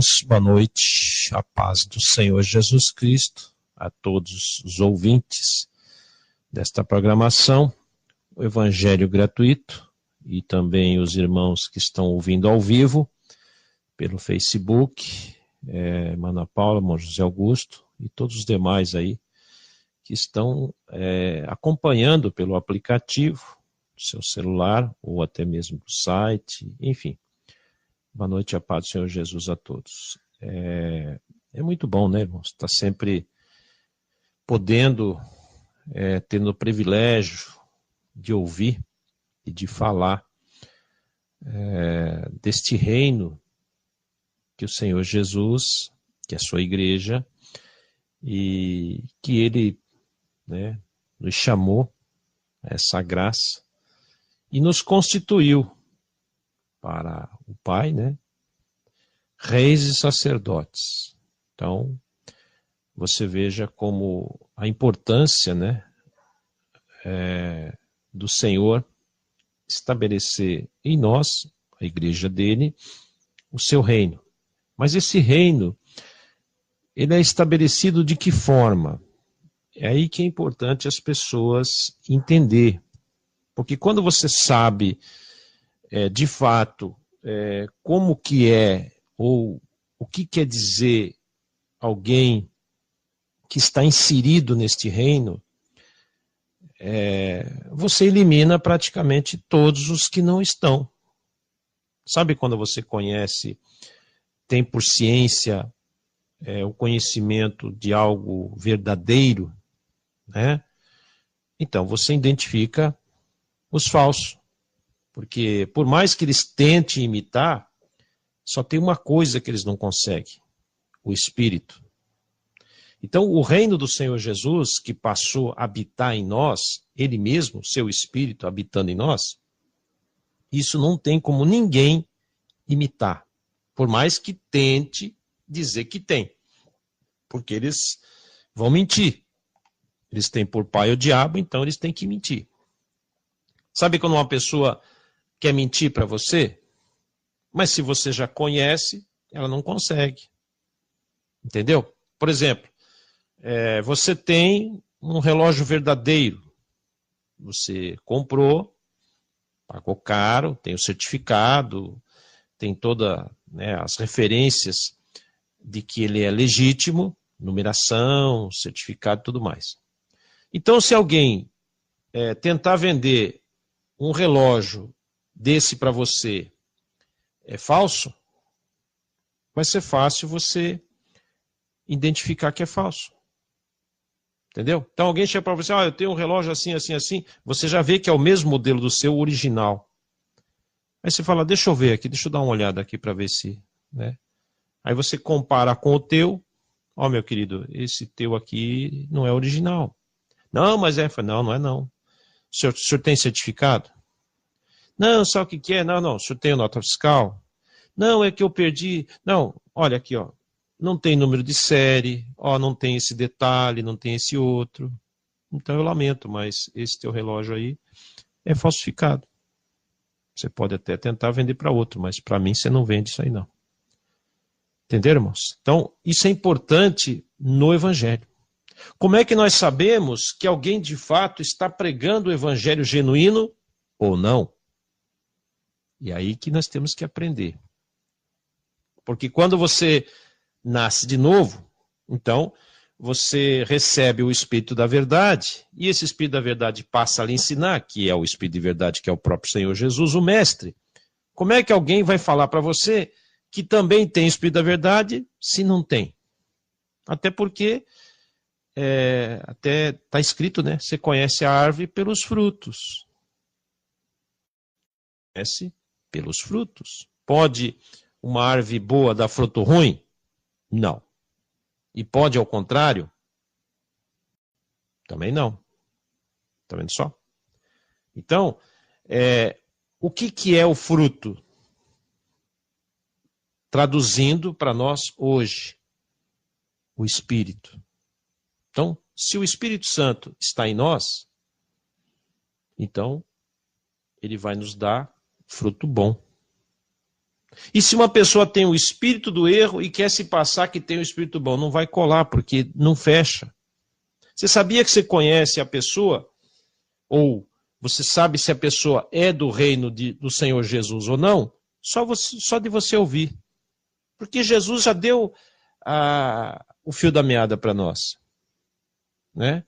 irmãos, boa noite, a paz do Senhor Jesus Cristo, a todos os ouvintes desta programação, o Evangelho Gratuito, e também os irmãos que estão ouvindo ao vivo, pelo Facebook, Ana Paula, irmão José Augusto, e todos os demais aí, que estão acompanhando pelo aplicativo do seu celular, ou até mesmo do site, enfim. Boa noite, a paz do Senhor Jesus a todos. É muito bom, né, irmãos? Estar sempre podendo, tendo o privilégio de ouvir e de falar deste reino que o Senhor Jesus, que é a sua igreja, e que Ele, né, nos chamou a essa graça e nos constituiu para o Pai, né? Reis e sacerdotes. Então, você veja como a importância, né, do Senhor estabelecer em nós, a igreja dele, o seu reino. Mas esse reino, ele é estabelecido de que forma? É aí que é importante as pessoas entender. Porque quando você sabe de fato, como que é, ou o que quer dizer alguém que está inserido neste reino, você elimina praticamente todos os que não estão. Sabe quando você conhece, tem por ciência o conhecimento de algo verdadeiro, né? Então você identifica os falsos. Porque por mais que eles tentem imitar, só tem uma coisa que eles não conseguem: o Espírito. Então o reino do Senhor Jesus, que passou a habitar em nós, Ele mesmo, seu Espírito habitando em nós, isso não tem como ninguém imitar. Por mais que tente dizer que tem. Porque eles vão mentir. Eles têm por pai o diabo, então eles têm que mentir. Sabe quando uma pessoa quer mentir para você? Mas se você já conhece, ela não consegue. Entendeu? Por exemplo, você tem um relógio verdadeiro. Você comprou, pagou caro, tem o certificado, tem todas, né, as referências de que ele é legítimo, numeração, certificado e tudo mais. Então, se alguém tentar vender um relógio desse para você falso, vai ser fácil você identificar que é falso. Entendeu? Então alguém chega para você, eu tenho um relógio assim, assim, assim, você já vê que é o mesmo modelo do seu original. Aí você fala, deixa eu ver aqui, deixa eu dar uma olhada aqui para ver se... né? Aí você compara com o teu, meu querido, esse teu aqui não é original. Não, mas não, não é não. O senhor tem certificado? Não, sabe o que é? Não, o senhor tem nota fiscal? Não, é que eu perdi. Não, olha aqui, ó. Não tem número de série, não tem esse detalhe, não tem esse outro. Então eu lamento, mas esse teu relógio aí é falsificado. Você pode até tentar vender para outro, mas para mim você não vende isso aí não. Entenderam, irmãos? Então isso é importante no Evangelho. Como é que nós sabemos que alguém de fato está pregando o Evangelho genuíno ou não? E aí que nós temos que aprender. Porque quando você nasce de novo, então você recebe o Espírito da Verdade, e esse Espírito da Verdade passa a lhe ensinar, que é o Espírito de Verdade, que é o próprio Senhor Jesus, o Mestre. Como é que alguém vai falar para você que também tem o Espírito da Verdade, se não tem? Até porque, até está escrito, né? Você conhece a árvore pelos frutos. Conhece pelos frutos. Pode uma árvore boa dar fruto ruim? Não. E pode ao contrário? Também não. Está vendo só? Então, o que é o fruto? Traduzindo para nós hoje, o Espírito. Então, se o Espírito Santo está em nós, então ele vai nos dar fruto bom. E se uma pessoa tem o espírito do erro e quer se passar que tem o espírito bom, não vai colar, porque não fecha. Você sabia que você conhece a pessoa, ou você sabe se a pessoa é do reino do Senhor Jesus ou não, só de você ouvir. Porque Jesus já deu o fio da meada para nós. Né?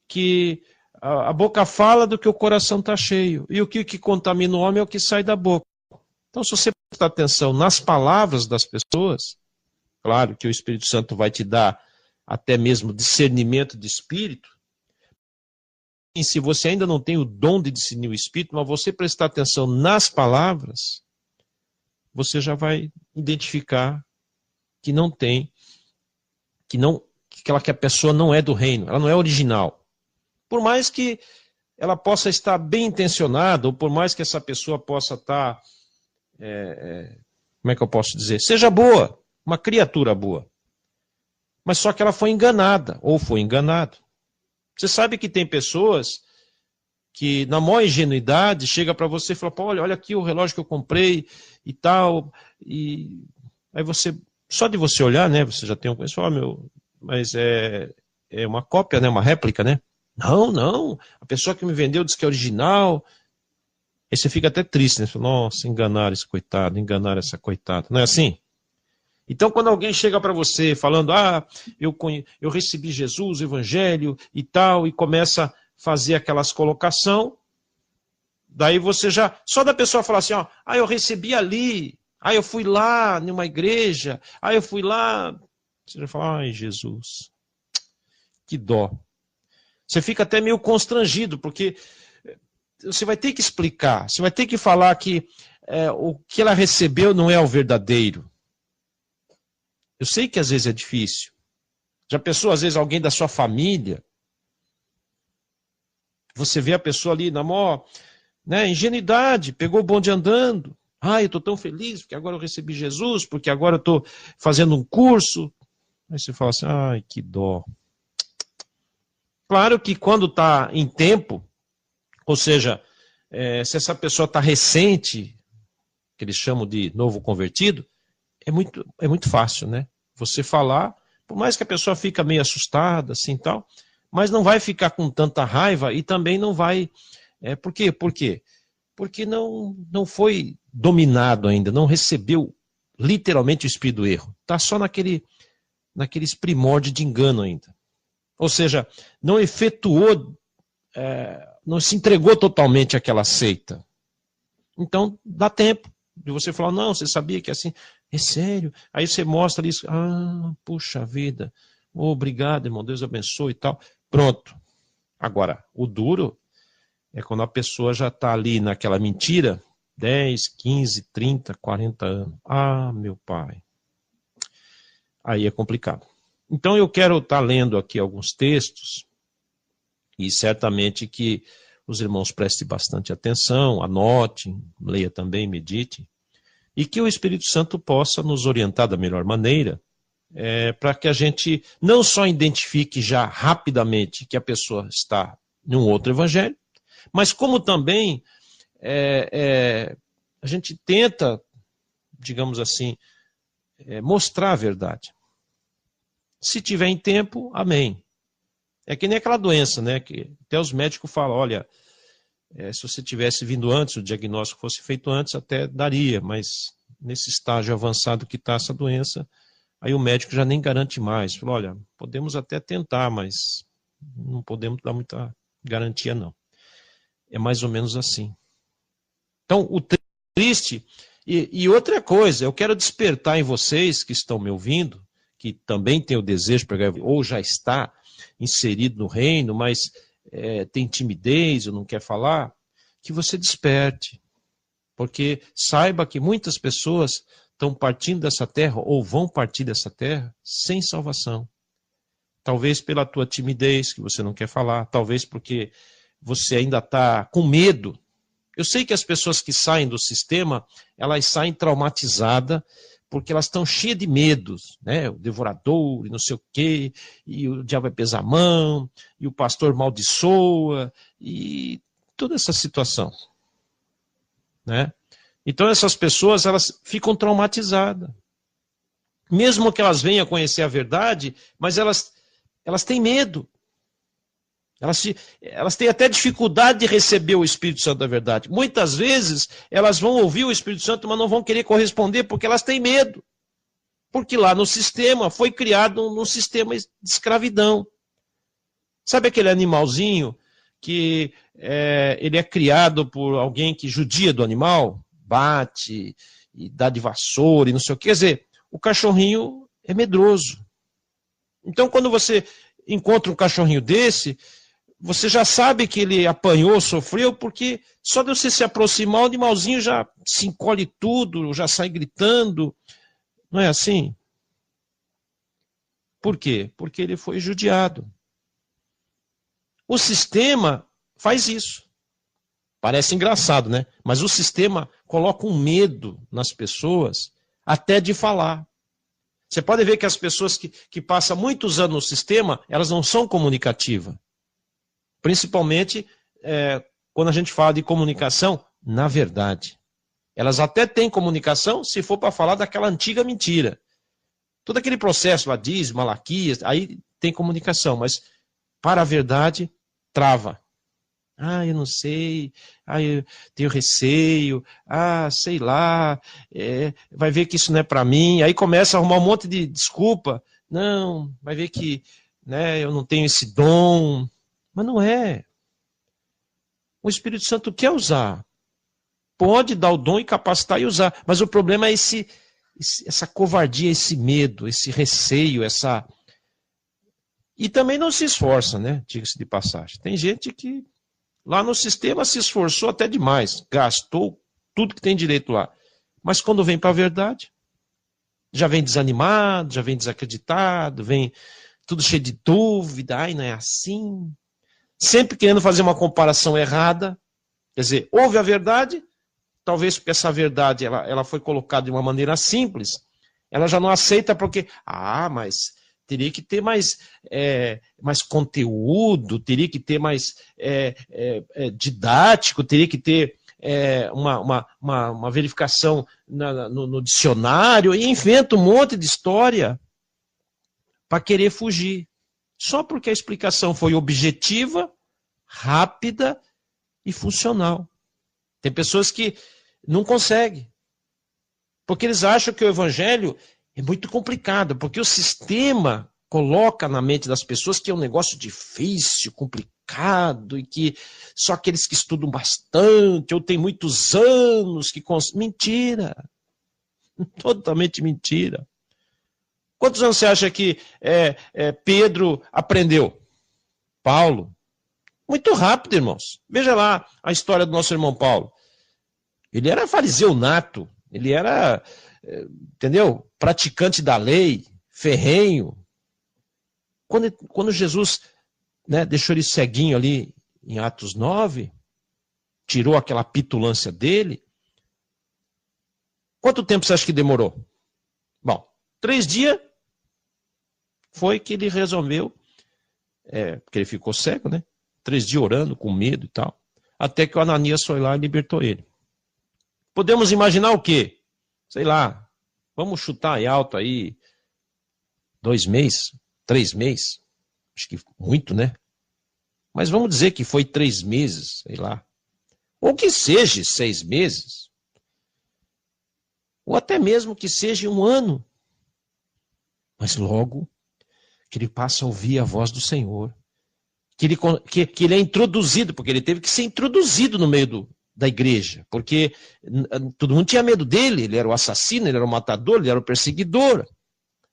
Que a boca fala do que o coração está cheio. E o que contamina o homem é o que sai da boca. Então, se você prestar atenção nas palavras das pessoas, claro que o Espírito Santo vai te dar até mesmo discernimento de espírito. E se você ainda não tem o dom de discernir o espírito, mas você prestar atenção nas palavras, você já vai identificar que não tem, que a pessoa não é do reino, ela não é original. Por mais que ela possa estar bem intencionada, ou por mais que essa pessoa possa estar, como é que eu posso dizer? Seja boa, uma criatura boa. Mas só que ela foi enganada, ou foi enganado. Você sabe que tem pessoas que, na maior ingenuidade, chega para você e fala, pô, olha aqui o relógio que eu comprei e tal, e aí você, só de você olhar, né, você já tem um conhecimento, mas é uma cópia, né, uma réplica, né? Não, a pessoa que me vendeu disse que é original. Aí você fica até triste, né? Você fala, nossa, enganaram esse coitado, enganaram essa coitada. Não é assim? Então, quando alguém chega para você falando, eu recebi Jesus, o Evangelho e tal, e começa a fazer aquelas colocação, daí você já, só da pessoa falar assim, eu recebi ali, eu fui lá numa igreja, eu fui lá, você já fala, ai Jesus, que dó. Você fica até meio constrangido, porque você vai ter que explicar, você vai ter que falar que o que ela recebeu não é o verdadeiro. Eu sei que às vezes é difícil. Já pensou, às vezes, alguém da sua família? Você vê a pessoa ali na maior ingenuidade, pegou o bonde andando. Eu estou tão feliz porque agora eu recebi Jesus, porque agora eu estou fazendo um curso. Aí você fala assim, ai, que dó. Claro que quando está em tempo, ou seja, se essa pessoa está recente, que eles chamam de novo convertido, é muito fácil, né? Você falar, por mais que a pessoa fica meio assustada, assim tal, mas não vai ficar com tanta raiva e também não vai. Por quê? Porque não foi dominado ainda, não recebeu literalmente o espírito do erro. Está só naqueles primórdios de engano ainda. Ou seja, não efetuou, não se entregou totalmente àquela seita. Então, dá tempo de você falar, não, você sabia que é assim? É sério? Aí você mostra isso, puxa vida, obrigado, irmão, Deus abençoe e tal. Pronto. Agora, o duro é quando a pessoa já está ali naquela mentira, 10, 15, 30, 40 anos. Meu pai. Aí é complicado. Então eu quero estar lendo aqui alguns textos, e certamente que os irmãos prestem bastante atenção, anotem, leia também, medite, e que o Espírito Santo possa nos orientar da melhor maneira, para que a gente não só identifique já rapidamente que a pessoa está em um outro evangelho, mas como também a gente tenta, digamos assim, mostrar a verdade. Se tiver em tempo, amém. É que nem aquela doença, né? Que até os médicos falam, olha, se você tivesse vindo antes, o diagnóstico fosse feito antes, até daria, mas nesse estágio avançado que está essa doença, aí o médico já nem garante mais. Fala, olha, podemos até tentar, mas não podemos dar muita garantia, não. É mais ou menos assim. Então, o triste... E outra coisa, eu quero despertar em vocês que estão me ouvindo, que também tem o desejo, ou já está inserido no reino, mas tem timidez ou não quer falar, que você desperte. Porque saiba que muitas pessoas estão partindo dessa terra ou vão partir dessa terra sem salvação. Talvez pela tua timidez, que você não quer falar, talvez porque você ainda está com medo. Eu sei que as pessoas que saem do sistema, elas saem traumatizadas, porque elas estão cheias de medos, né? O devorador e não sei o quê, e o diabo vai pesar a mão, e o pastor maldiçoa, e toda essa situação, né? Então essas pessoas, elas ficam traumatizadas. Mesmo que elas venham a conhecer a verdade, mas elas têm medo. Elas têm até dificuldade de receber o Espírito Santo da verdade. Muitas vezes elas vão ouvir o Espírito Santo, mas não vão querer corresponder porque elas têm medo. Porque lá no sistema foi criado um sistema de escravidão. Sabe aquele animalzinho que ele é criado por alguém que judia do animal? Bate e dá de vassoura e não sei o que. Quer dizer, o cachorrinho é medroso. Então quando você encontra um cachorrinho desse, você já sabe que ele apanhou, sofreu, porque só de você se aproximar, o animalzinho já se encolhe tudo, já sai gritando. Não é assim? Por quê? Porque ele foi judiado. O sistema faz isso. Parece engraçado, né? Mas o sistema coloca um medo nas pessoas até de falar. Você pode ver que as pessoas que passam muitos anos no sistema, elas não são comunicativas. Principalmente quando a gente fala de comunicação, na verdade. Elas até têm comunicação se for para falar daquela antiga mentira. Todo aquele processo lá, dízimo, Malaquias, aí tem comunicação, mas para a verdade, trava. Ah, eu não sei, eu tenho receio, sei lá, vai ver que isso não é para mim. Aí começa a arrumar um monte de desculpa. Não, vai ver que eu não tenho esse dom. Mas não é. O Espírito Santo quer usar. Pode dar o dom e capacitar e usar. Mas o problema é essa covardia, esse medo, esse receio, E também não se esforça, né? Diga-se de passagem. Tem gente que lá no sistema se esforçou até demais. Gastou tudo que tem direito lá. Mas quando vem para a verdade, já vem desanimado, já vem desacreditado, vem tudo cheio de dúvida. Ai, não é assim. Sempre querendo fazer uma comparação errada. Quer dizer, houve a verdade, talvez porque essa verdade ela foi colocada de uma maneira simples, ela já não aceita porque, mas teria que ter mais conteúdo, teria que ter mais didático, teria que ter uma verificação no dicionário, e inventa um monte de história para querer fugir. Só porque a explicação foi objetiva, rápida e funcional. Tem pessoas que não conseguem. Porque eles acham que o evangelho é muito complicado. Porque o sistema coloca na mente das pessoas que é um negócio difícil, complicado, e que só aqueles que estudam bastante, ou têm muitos anos que Mentira! Totalmente mentira. Quantos anos você acha que Pedro aprendeu? Paulo? Muito rápido, irmãos. Veja lá a história do nosso irmão Paulo. Ele era fariseu nato, ele era, entendeu? Praticante da lei, ferrenho. Quando Jesus deixou ele ceguinho ali em Atos 9, tirou aquela petulância dele, quanto tempo você acha que demorou? Bom, 3 dias foi que ele resolveu, porque ele ficou cego, né? 3 dias orando, com medo e tal, até que o Ananias foi lá e libertou ele. Podemos imaginar o quê? Sei lá, vamos chutar em alto aí 2 meses, 3 meses, acho que muito, né? Mas vamos dizer que foi 3 meses, sei lá. Ou que seja 6 meses. Ou até mesmo que seja 1 ano. Mas logo que ele passa a ouvir a voz do Senhor. Que ele é introduzido, porque ele teve que ser introduzido no meio da igreja. Porque todo mundo tinha medo dele. Ele era o assassino, ele era o matador, ele era o perseguidor.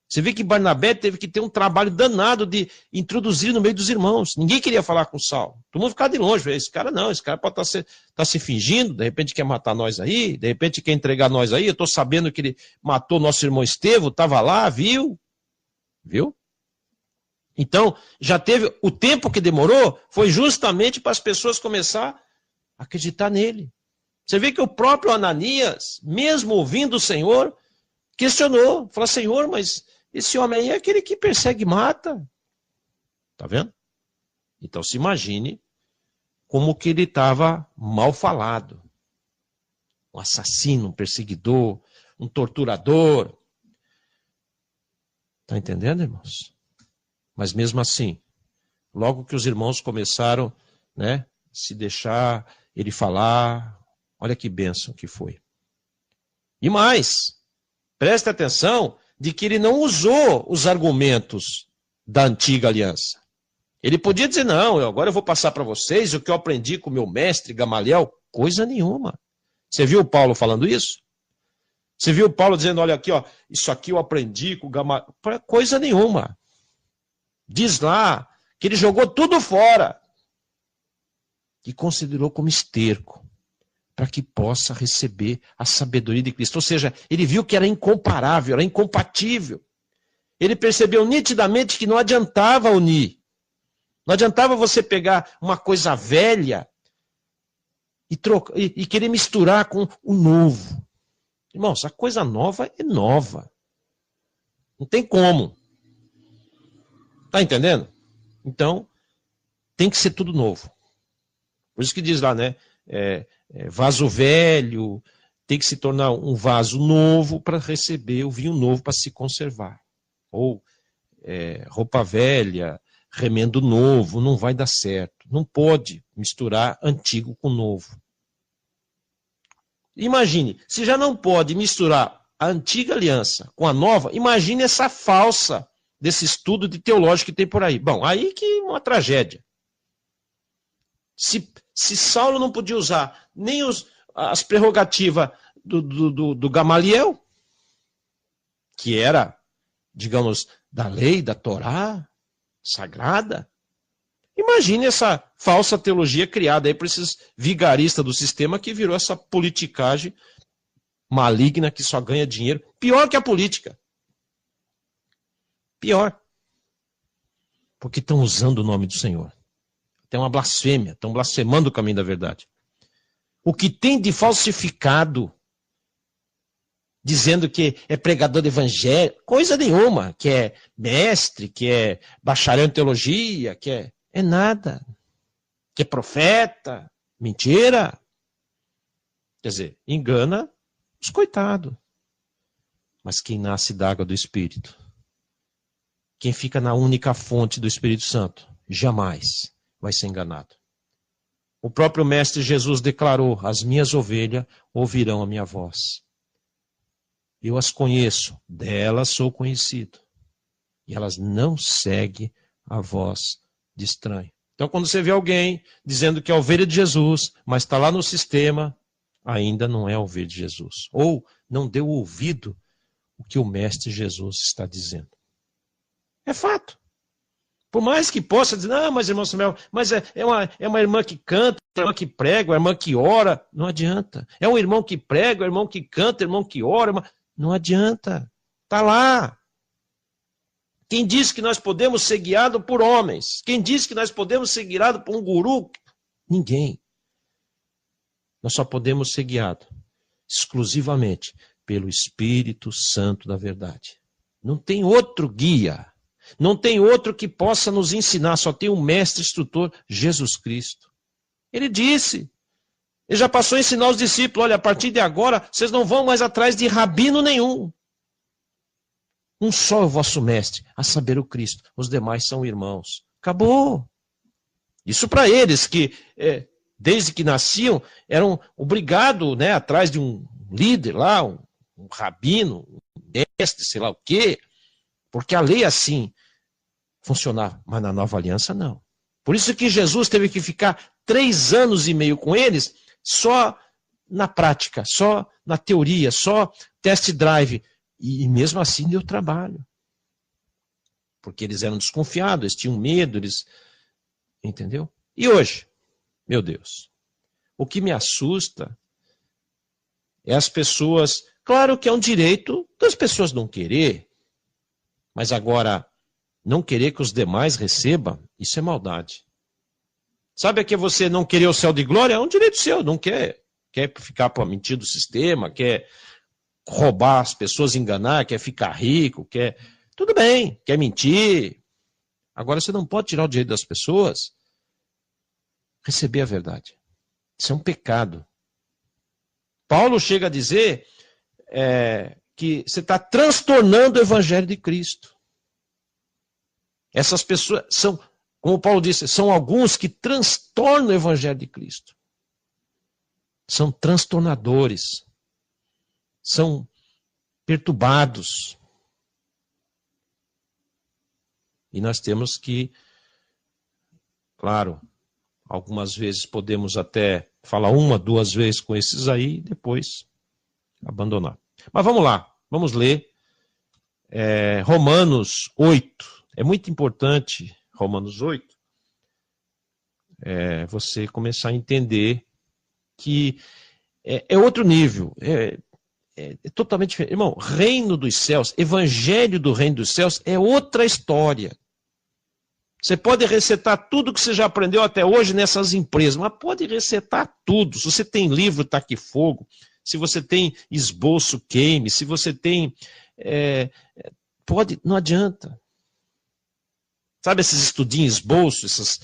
Você vê que Barnabé teve que ter um trabalho danado de introduzir no meio dos irmãos. Ninguém queria falar com Saulo. Todo mundo ficava de longe. Esse cara não, esse cara pode estar se fingindo, de repente quer matar nós aí, de repente quer entregar nós aí. Eu estou sabendo que ele matou nosso irmão Estevão, estava lá, viu? Então, já teve, o tempo que demorou foi justamente para as pessoas começar a acreditar nele. Você vê que o próprio Ananias, mesmo ouvindo o Senhor, questionou, falou: Senhor, mas esse homem aí é aquele que persegue e mata. Tá vendo? Então se imagine como que ele estava mal falado. um assassino, um perseguidor, um torturador. Está entendendo, irmãos? Mas mesmo assim, logo que os irmãos começaram, né, se deixar ele falar, olha que bênção que foi. E mais, preste atenção de que ele não usou os argumentos da antiga aliança. Ele podia dizer, não, agora eu vou passar para vocês o que eu aprendi com o meu mestre Gamaliel. Coisa nenhuma. Você viu o Paulo falando isso? Você viu o Paulo dizendo, olha aqui, ó, isso aqui eu aprendi com o Gamaliel. Coisa nenhuma. Diz lá que ele jogou tudo fora e considerou como esterco para que possa receber a sabedoria de Cristo. Ou seja, ele viu que era incomparável, era incompatível. Ele percebeu nitidamente que não adiantava unir. Não adiantava você pegar uma coisa velha e querer misturar com o novo. Irmãos, a coisa nova é nova. Não tem como. Tá entendendo? Então, tem que ser tudo novo. Por isso que diz lá, né? Vaso velho tem que se tornar um vaso novo para receber o vinho novo para se conservar. Ou roupa velha, remendo novo, não vai dar certo. Não pode misturar antigo com novo. Imagine, se já não pode misturar a antiga aliança com a nova, imagine essa falsa desse estudo de teológico que tem por aí. Bom, aí que é uma tragédia. Se Saulo não podia usar nem as prerrogativas do Gamaliel, que era, digamos, da lei, da Torá, sagrada, imagine essa falsa teologia criada aí por esses vigaristas do sistema que virou essa politicagem maligna que só ganha dinheiro. Pior que a política. Pior. Porque estão usando o nome do Senhor. Tem uma blasfêmia, estão blasfemando o caminho da verdade. O que tem de falsificado, dizendo que é pregador do evangelho, coisa nenhuma, que é mestre, que é bacharel em teologia, que é nada, que é profeta, mentira. Quer dizer, engana os coitados. Mas quem nasce da água do Espírito, quem fica na única fonte do Espírito Santo, jamais vai ser enganado. O próprio Mestre Jesus declarou, as minhas ovelhas ouvirão a minha voz. Eu as conheço, delas sou conhecido. E elas não seguem a voz de estranho. Então, quando você vê alguém dizendo que é ovelha de Jesus, mas está lá no sistema, ainda não é ovelha de Jesus. Ou não deu ouvido o que o Mestre Jesus está dizendo. É fato. Por mais que possa dizer, não, mas irmão Samuel, mas é uma irmã que canta, é uma irmã que prega, é uma irmã que ora. Não adianta. É um irmão que prega, é um irmão que canta, é um irmão que ora. Não adianta. Está lá. Quem diz que nós podemos ser guiados por homens? Quem diz que nós podemos ser guiados por um guru? Ninguém. Nós só podemos ser guiados exclusivamente pelo Espírito Santo da verdade. Não tem outro guia. Não tem outro que possa nos ensinar, só tem um mestre instrutor, Jesus Cristo. Ele disse, ele já passou a ensinar os discípulos, olha, a partir de agora, vocês não vão mais atrás de rabino nenhum. Um só é o vosso mestre, a saber o Cristo, os demais são irmãos. Acabou. Isso para eles que, desde que nasciam, eram obrigados, né, atrás de um líder lá, um rabino, um mestre, sei lá o quê, porque a lei assim funcionava, mas na nova aliança não. Por isso que Jesus teve que ficar 3 anos e meio com eles, só na prática, só na teoria, só test drive. E mesmo assim deu trabalho. Porque eles eram desconfiados, eles tinham medo, eles... Entendeu? E hoje, meu Deus, o que me assusta é as pessoas... Claro que é um direito das pessoas não querer, mas agora... Não querer que os demais recebam, isso é maldade. Sabe que você não querer o céu de glória? É um direito seu, não quer. Quer ficar para mentir do sistema, quer roubar as pessoas, enganar, quer ficar rico, quer... Tudo bem, quer mentir. Agora você não pode tirar o direito das pessoas receber a verdade. Isso é um pecado. Paulo chega a dizer que você está transtornando o evangelho de Cristo. Essas pessoas são, como Paulo disse, são alguns que transtornam o evangelho de Cristo. São transtornadores. São perturbados. E nós temos que, claro, algumas vezes podemos até falar 1, 2 vezes com esses aí e depois abandonar. Mas vamos lá, vamos ler Romanos 8. É muito importante, Romanos 8, você começar a entender que é outro nível, é totalmente diferente. Irmão, reino dos céus, evangelho do reino dos céus é outra história. Você pode recetar tudo que você já aprendeu até hoje nessas empresas, mas pode recetar tudo. Se você tem livro, taque fogo. Se você tem esboço, queime. Se você tem... não adianta. Sabe esses estudinhos, esboços,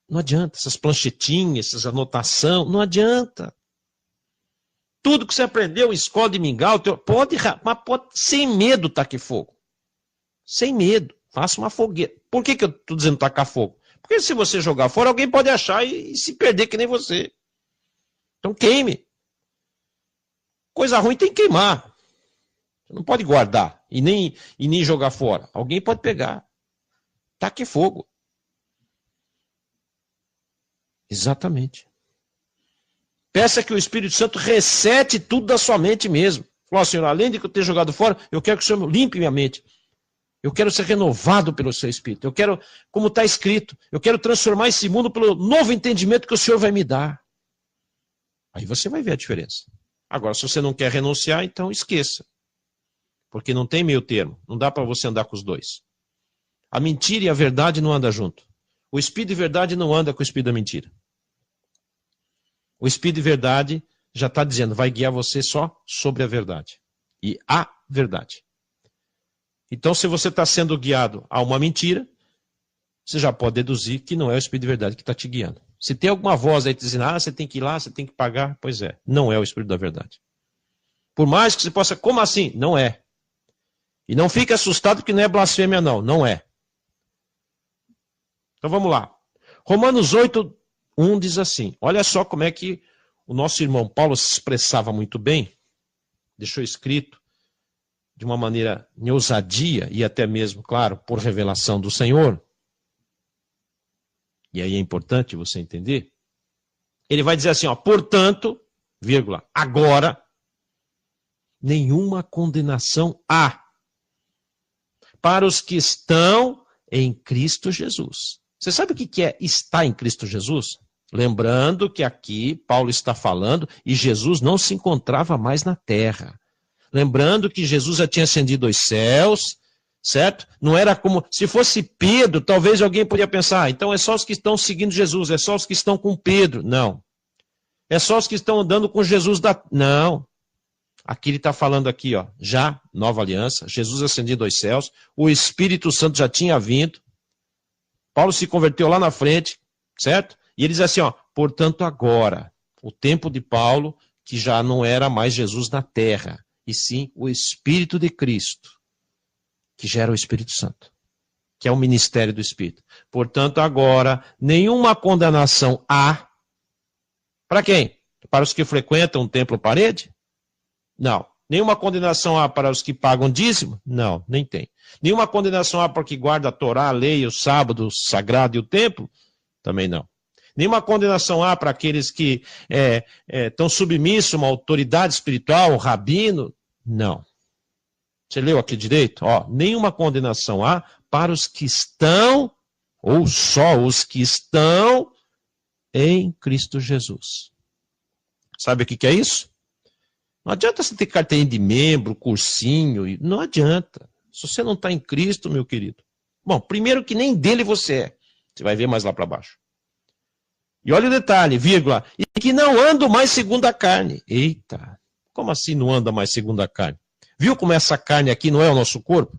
não adianta. Essas planchetinhas, essas anotações, não adianta. Tudo que você aprendeu em escola de mingau, mas pode sem medo taque fogo. Sem medo. Faça uma fogueira. Por que eu estou dizendo tacar fogo? Porque se você jogar fora, alguém pode achar e se perder que nem você. Então queime. Coisa ruim tem que queimar. Você não pode guardar e nem jogar fora. Alguém pode pegar. Taque fogo. Exatamente. Peça que o Espírito Santo resete tudo da sua mente mesmo. Falou, Senhor, além de eu ter jogado fora, eu quero que o Senhor limpe minha mente. Eu quero ser renovado pelo seu Espírito. Eu quero, como está escrito, eu quero transformar esse mundo pelo novo entendimento que o Senhor vai me dar. Aí você vai ver a diferença. Agora, se você não quer renunciar, então esqueça. Porque não tem meio termo. Não dá para você andar com os dois. A mentira e a verdade não andam junto. O Espírito de verdade não anda com o Espírito da mentira. O Espírito de verdade já está dizendo, vai guiar você só sobre a verdade. E a verdade. Então, se você está sendo guiado a uma mentira, você já pode deduzir que não é o Espírito de verdade que está te guiando. Se tem alguma voz aí te dizendo, você tem que ir lá, você tem que pagar, pois é, não é o Espírito da verdade. Por mais que você possa, como assim? Não é. E não fique assustado porque não é blasfêmia não, não é. Então vamos lá. Romanos 8, 1 diz assim, olha só como é que o nosso irmão Paulo se expressava muito bem, deixou escrito, de uma maneira em ousadia e até mesmo, claro, por revelação do Senhor. E aí é importante você entender. Ele vai dizer assim, portanto, vírgula, agora, nenhuma condenação há para os que estão em Cristo Jesus. Você sabe o que é estar em Cristo Jesus? Lembrando que aqui Paulo está falando e Jesus não se encontrava mais na terra. Lembrando que Jesus já tinha ascendido aos céus, certo? Não era como, se fosse Pedro, talvez alguém podia pensar, então é só os que estão seguindo Jesus, é só os que estão com Pedro. Não. É só os que estão andando com Jesus Não. Aqui ele está falando aqui, já, nova aliança, Jesus ascendido aos céus, o Espírito Santo já tinha vindo, Paulo se converteu lá na frente, certo? E ele diz assim, portanto agora, o tempo de Paulo, que já não era mais Jesus na terra, e sim o Espírito de Cristo, que gera o Espírito Santo, que é o ministério do Espírito. Portanto, agora, nenhuma condenação há. Para quem? Para os que frequentam o templo parede? Não. Nenhuma condenação há para os que pagam dízimo? Não, nem tem. Nenhuma condenação há para os que guardam a Torá, a lei, o sábado o sagrado e o templo? Também não. Nenhuma condenação há para aqueles que estão submissos a uma autoridade espiritual, um rabino? Não. Você leu aqui direito? Nenhuma condenação há para os que estão, ou só os que estão em Cristo Jesus. Sabe o que é isso? Não adianta você ter carteirinha de membro, cursinho, não adianta. Se você não está em Cristo, meu querido. Bom, primeiro que nem dele você é. Você vai ver mais lá para baixo. E olha o detalhe, vírgula, e que não ando mais segundo a carne. Eita, como assim não anda mais segundo a carne? Viu como essa carne aqui não é o nosso corpo?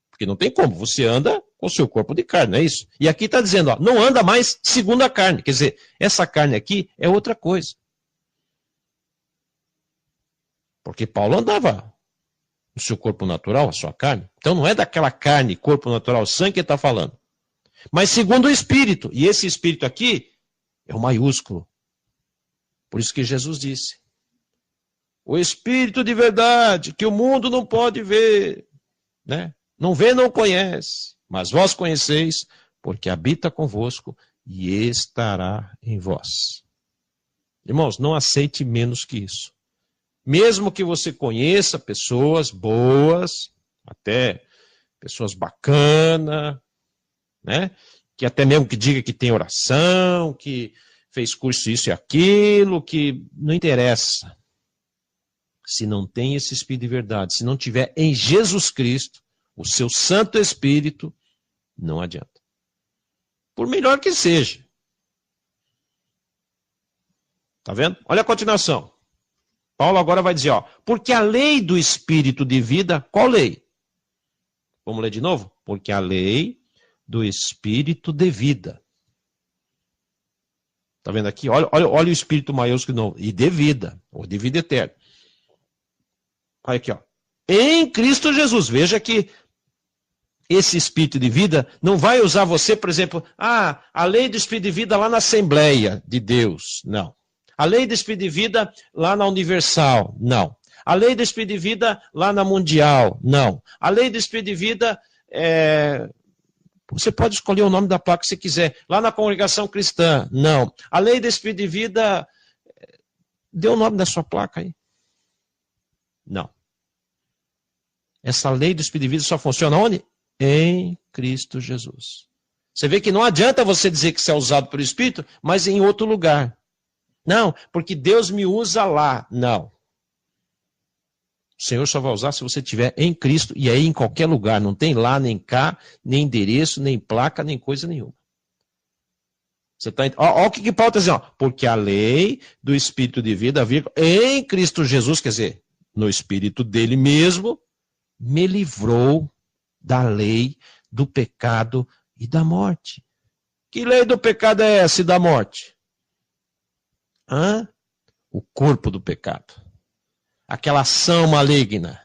Porque não tem como, você anda com o seu corpo de carne, não é isso? E aqui está dizendo, não anda mais segundo a carne. Quer dizer, essa carne aqui é outra coisa. Porque Paulo andava no seu corpo natural, a sua carne. Então não é daquela carne, corpo natural, sangue que ele está falando. Mas segundo o Espírito. E esse Espírito aqui é o maiúsculo. Por isso que Jesus disse: o Espírito de verdade, que o mundo não pode ver, né? Não vê, não conhece, mas vós conheceis, porque habita convosco e estará em vós. Irmãos, não aceite menos que isso. Mesmo que você conheça pessoas boas, até pessoas bacanas, né? Que até mesmo que diga que tem oração, que fez curso isso e aquilo, que não interessa. Se não tem esse Espírito de verdade, se não tiver em Jesus Cristo, o seu Santo Espírito, não adianta. Por melhor que seja. Tá vendo? Olha a continuação. Paulo agora vai dizer, ó, porque a lei do Espírito de vida, qual lei? Vamos ler de novo? Porque a lei do Espírito de vida. Tá vendo aqui? Olha o Espírito maiúsculo novo. E de vida, ou de vida eterna. Olha aqui, ó. Em Cristo Jesus. Veja que esse Espírito de vida não vai usar você, por exemplo, a lei do Espírito de vida lá na Assembleia de Deus. Não. A lei do Espírito de vida lá na Universal. Não. A lei do Espírito de vida lá na Mundial. Não. A lei do Espírito de vida, você pode escolher o nome da placa que você quiser. Lá na Congregação Cristã. Não. A lei do Espírito de vida, dê o nome da sua placa aí. Não. Essa lei do Espírito de vida só funciona onde? Em Cristo Jesus. Você vê que não adianta você dizer que você é usado pelo Espírito, mas em outro lugar. Não, porque Deus me usa lá. Não. O Senhor só vai usar se você estiver em Cristo, e aí em qualquer lugar. Não tem lá, nem cá, nem endereço, nem placa, nem coisa nenhuma. Você tá, ó o que Paulo está dizendo. Ó, porque a lei do Espírito de vida, em Cristo Jesus, quer dizer, no Espírito dele mesmo, me livrou da lei do pecado e da morte. Que lei do pecado é essa e da morte? O corpo do pecado. Aquela ação maligna.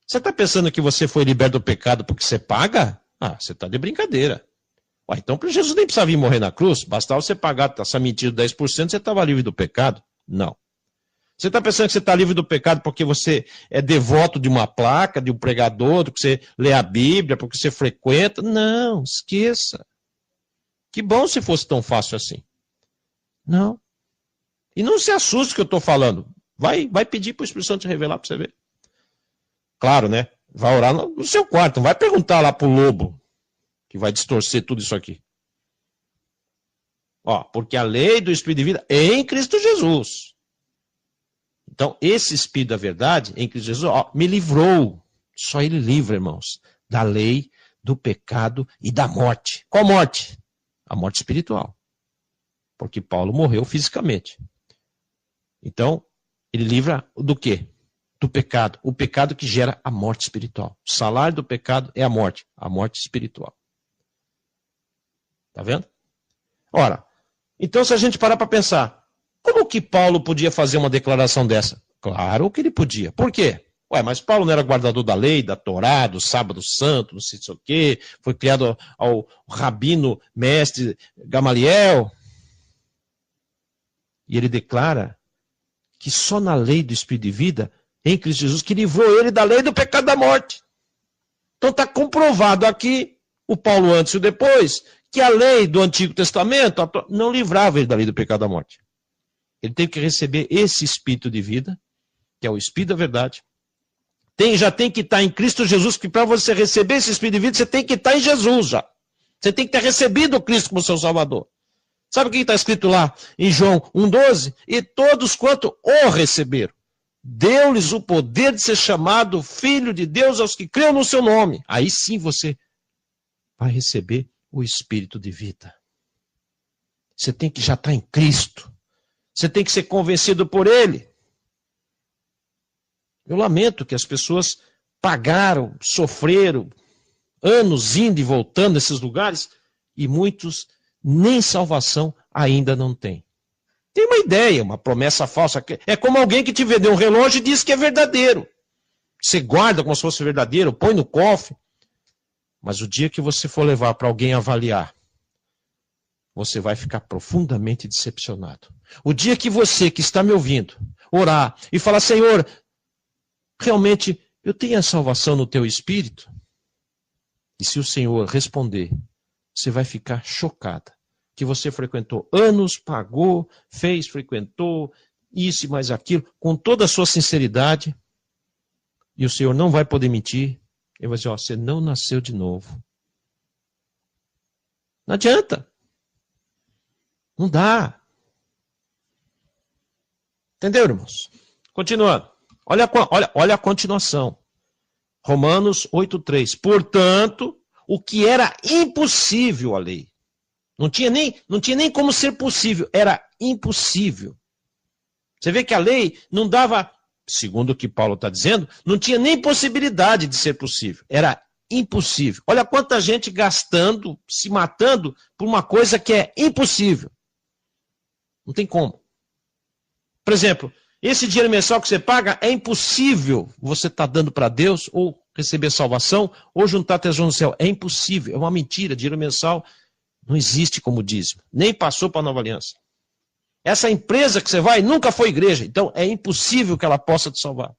Você está pensando que você foi liberto do pecado porque você paga? Você está de brincadeira. Então Jesus nem precisava vir morrer na cruz, bastava você pagar essa mentira de 10%, você estava livre do pecado? Não. Você está pensando que você está livre do pecado porque você é devoto de uma placa, de um pregador, porque você lê a Bíblia, porque você frequenta? Não, esqueça. Que bom se fosse tão fácil assim. Não. E não se assuste que eu estou falando. Vai pedir para o Espírito Santo te revelar para você ver. Claro, né? Vai orar no seu quarto. Não vai perguntar lá para o lobo, que vai distorcer tudo isso aqui. Porque a lei do Espírito de vida é em Cristo Jesus. Então, esse Espírito da verdade, em Cristo Jesus, me livrou. Só ele livra, irmãos, da lei, do pecado e da morte. Qual morte? A morte espiritual. Porque Paulo morreu fisicamente. Então, ele livra do quê? Do pecado. O pecado que gera a morte espiritual. O salário do pecado é a morte espiritual. Tá vendo? Ora, então se a gente parar para pensar, como que Paulo podia fazer uma declaração dessa? Claro que ele podia. Por quê? Mas Paulo não era guardador da lei, da Torá, do sábado santo, não sei o quê, foi criado ao rabino mestre Gamaliel. E ele declara que só na lei do Espírito de vida, em Cristo Jesus, que livrou ele da lei do pecado da morte. Então está comprovado aqui, o Paulo antes e o depois, que a lei do Antigo Testamento não livrava ele da lei do pecado da morte. Ele teve que receber esse Espírito de vida, que é o Espírito da verdade. Já tem que estar em Cristo Jesus, que para você receber esse Espírito de vida, você tem que estar em Jesus já. Você tem que ter recebido Cristo como seu Salvador. Sabe o que está escrito lá em João 1,12? E todos quanto o receberam, deu-lhes o poder de ser chamado Filho de Deus aos que creram no seu nome. Aí sim você vai receber o Espírito de vida. Você tem que já estar em Cristo. Você tem que ser convencido por Ele. Eu lamento que as pessoas pagaram, sofreram, anos indo e voltando nesses lugares, e muitos nem salvação ainda não têm. Tem uma ideia, uma promessa falsa. É como alguém que te vendeu um relógio e diz que é verdadeiro. Você guarda como se fosse verdadeiro, põe no cofre. Mas o dia que você for levar para alguém avaliar, você vai ficar profundamente decepcionado. O dia que você, que está me ouvindo, orar e falar, Senhor, realmente eu tenho a salvação no teu espírito? E se o Senhor responder, você vai ficar chocada. Que você frequentou anos, pagou, fez, frequentou, isso e mais aquilo, com toda a sua sinceridade, e o Senhor não vai poder mentir, ele vai dizer, ó, você não nasceu de novo. Não adianta. Não dá. Entendeu, irmãos? Continuando. Olha a continuação. Romanos 8,3. Portanto, o que era impossível à lei, não tinha nem como ser possível, era impossível. Você vê que a lei não dava, segundo o que Paulo está dizendo, não tinha nem possibilidade de ser possível, era impossível. Olha quanta gente gastando, se matando por uma coisa que é impossível. Não tem como. Por exemplo, esse dinheiro mensal que você paga, é impossível você estar dando para Deus, ou receber salvação, ou juntar tesouro no céu. É impossível, é uma mentira. Dinheiro mensal não existe como dízimo, nem passou para a Nova Aliança. Essa empresa que você vai nunca foi igreja, então é impossível que ela possa te salvar.